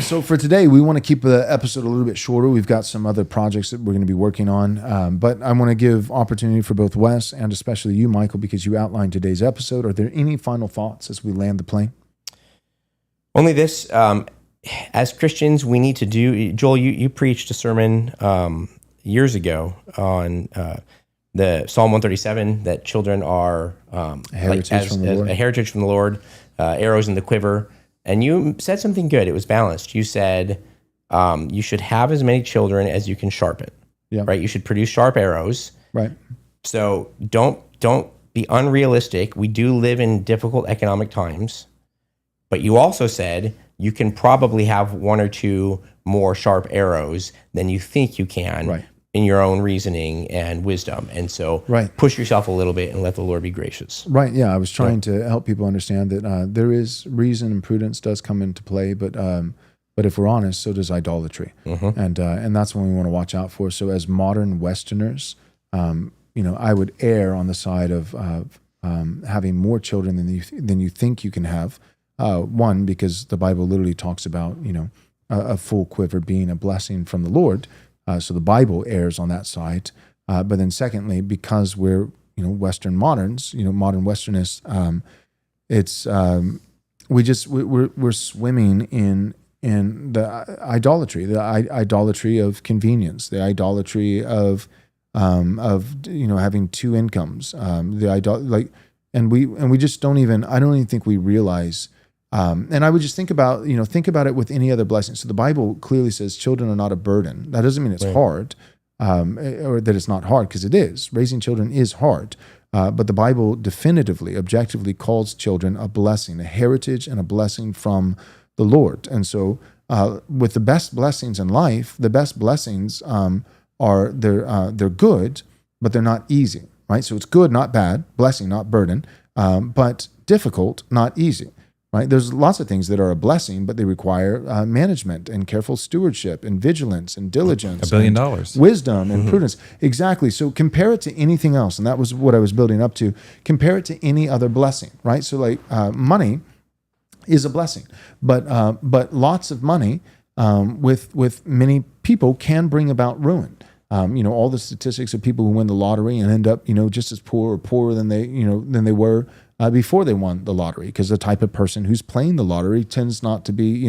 So for today, we want to keep the episode a little bit shorter. We've got some other projects that we're going to be working on. But I want to give opportunity for both Wes and especially you, Michael, because you outlined today's episode. Are there any final thoughts as we land the plane? Only this, as Christians, we need to do, Joel, you preached a sermon years ago on the Psalm 137, that children are a heritage from the Lord, arrows in the quiver. And you said something good. It was balanced. You said you should have as many children as you can sharpen. Yeah. Right? You should produce sharp arrows. Right. So don't be unrealistic. We do live in difficult economic times. But you also said you can probably have one or two more sharp arrows than you think you can in your own reasoning and wisdom. And so push yourself a little bit and let the Lord be gracious. Right. Yeah. I was trying to help people understand that there is reason, and prudence does come into play, but if we're honest, so does idolatry. And that's what we want to watch out for. So as modern Westerners, I would err on the side of having more children than you think you can have. One, because the Bible literally talks about, a full quiver being a blessing from the Lord. So the Bible errs on that side. But then secondly, because we're, Western moderns, modern Westernists, it's we're swimming in the idolatry of convenience, the idolatry of having two incomes, and we just don't even. I don't even think we realize. And I would just think about it with any other blessing. So the Bible clearly says children are not a burden. That doesn't mean it's hard, or that it's not hard, because it is. Raising children is hard. But the Bible definitively, objectively calls children a blessing, a heritage and a blessing from the Lord. And so with the best blessings in life, the best blessings they're good, but they're not easy, right? So it's good, not bad, blessing, not burden, but difficult, not easy. Right? There's lots of things that are a blessing, but they require management and careful stewardship and vigilance and diligence. $1 billion. Wisdom and prudence. Exactly. So compare it to anything else. And that was what I was building up to. Compare it to any other blessing, right? So like money is a blessing, but lots of money with many people can bring about ruin. All the statistics of people who win the lottery and end up, just as poor or poorer than they were before they won the lottery, because the type of person who's playing the lottery tends not to be,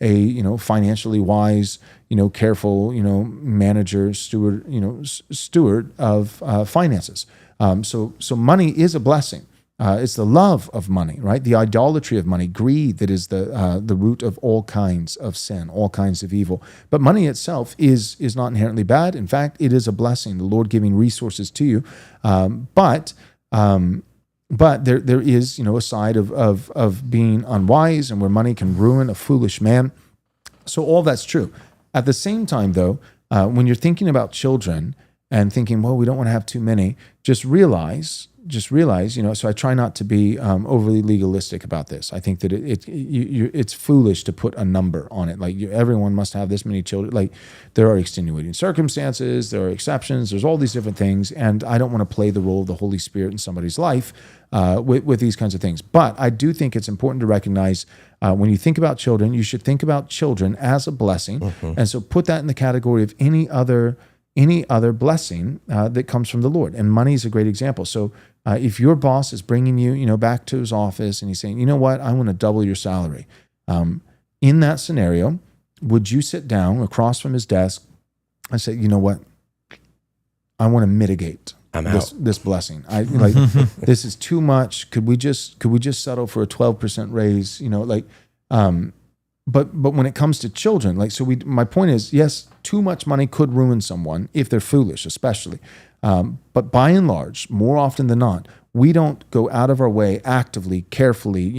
a financially wise, careful, manager, steward of finances. So money is a blessing. It's the love of money, right? The idolatry of money, greed that is the root of all kinds of sin, all kinds of evil. But money itself is not inherently bad. In fact, it is a blessing, the Lord giving resources to you. But there is, a side of being unwise, and where money can ruin a foolish man. So all that's true. At the same time, though, when you're thinking about children and thinking, well, we don't want to have too many, just realize, so I try not to be overly legalistic about this. I think that it's foolish to put a number on it. Like everyone must have this many children. Like there are extenuating circumstances, there are exceptions, there's all these different things. And I don't want to play the role of the Holy Spirit in somebody's life with these kinds of things. But I do think it's important to recognize when you think about children, you should think about children as a blessing. Mm-hmm. And so put that in the category of any other blessing that comes from the Lord. And money is a great example. So if your boss is bringing you, back to his office and he's saying, you know what, I want to double your salary. In that scenario, would you sit down across from his desk and say, you know what, I want to mitigate this blessing. This is too much. Could we just settle for a 12% raise? But when it comes to children, my point is, yes, too much money could ruin someone if they're foolish, especially. But by and large, more often than not, we don't go out of our way actively, carefully,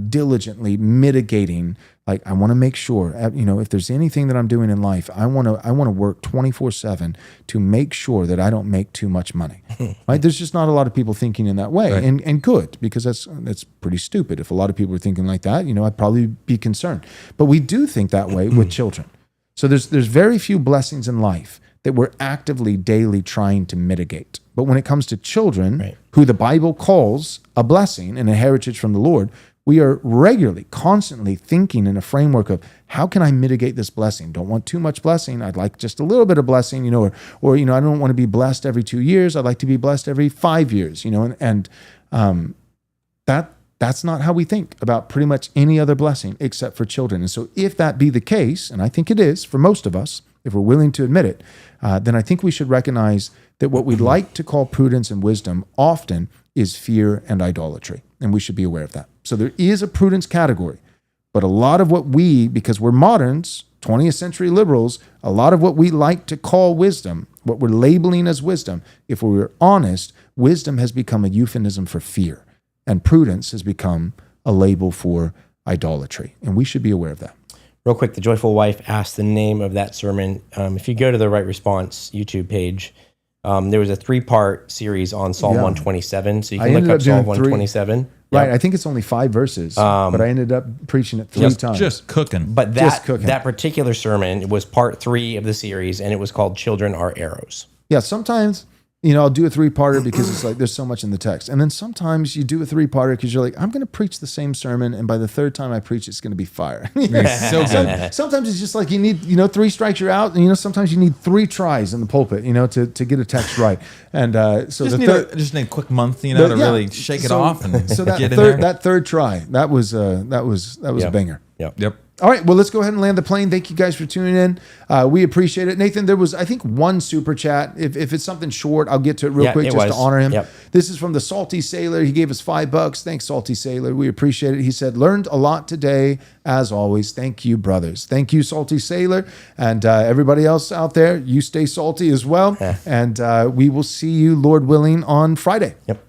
diligently mitigating. Like I want to make sure, if there's anything that I'm doing in life, I want to work 24/7 to make sure that I don't make too much money. Right? There's just not a lot of people thinking in that way, right. and good, because that's pretty stupid. If a lot of people were thinking like that, I'd probably be concerned. But we do think that way with children. So there's very few blessings in life that we're actively daily trying to mitigate. But when it comes to children, right. who the Bible calls a blessing and a heritage from the Lord, we are regularly, constantly thinking in a framework of how can I mitigate this blessing? Don't want too much blessing. I'd like just a little bit of blessing, or I don't want to be blessed every 2 years. I'd like to be blessed every 5 years, and that's not how we think about pretty much any other blessing except for children. And so if that be the case, and I think it is for most of us, if we're willing to admit it, then I think we should recognize that what we'd like to call prudence and wisdom often is fear and idolatry. And we should be aware of that. So there is a prudence category, but a lot of what because we're moderns, 20th century liberals, a lot of what we like to call wisdom, what we're labeling as wisdom, if we were honest, wisdom has become a euphemism for fear, and prudence has become a label for idolatry. And we should be aware of that. Real quick, the Joyful Wife asked the name of that sermon. If you go to the Right Response YouTube page, there was a 3-part series on Psalm 127. So you can look up Psalm 127. Right, I think it's only 5 verses, but I ended up preaching it 3 times. Just cooking. But that particular sermon was part 3 of the series, and it was called Children Are Arrows. Yeah, sometimes I'll do a 3-parter because it's like there's so much in the text. And then sometimes you do a 3-parter because you're like, I'm going to preach the same sermon, and by the 3rd time I preach, it's going to be fire. So good. Sometimes it's just like you need, 3 strikes you're out, and sometimes you need 3 tries in the pulpit, to get a text right. And so Just need a quick month, to really shake it off and so that get in third there. that third try, that was a banger. Yep. All right, well, let's go ahead and land the plane. Thank you guys for tuning in. We appreciate it. Nathan, there was, I think, 1 super chat. If it's something short, I'll get to it real quick just to honor him. Yep. This is from the Salty Sailor. He gave us $5. Thanks, Salty Sailor. We appreciate it. He said, learned a lot today, as always. Thank you, brothers. Thank you, Salty Sailor. And everybody else out there, you stay salty as well. And we will see you, Lord willing, on Friday. Yep.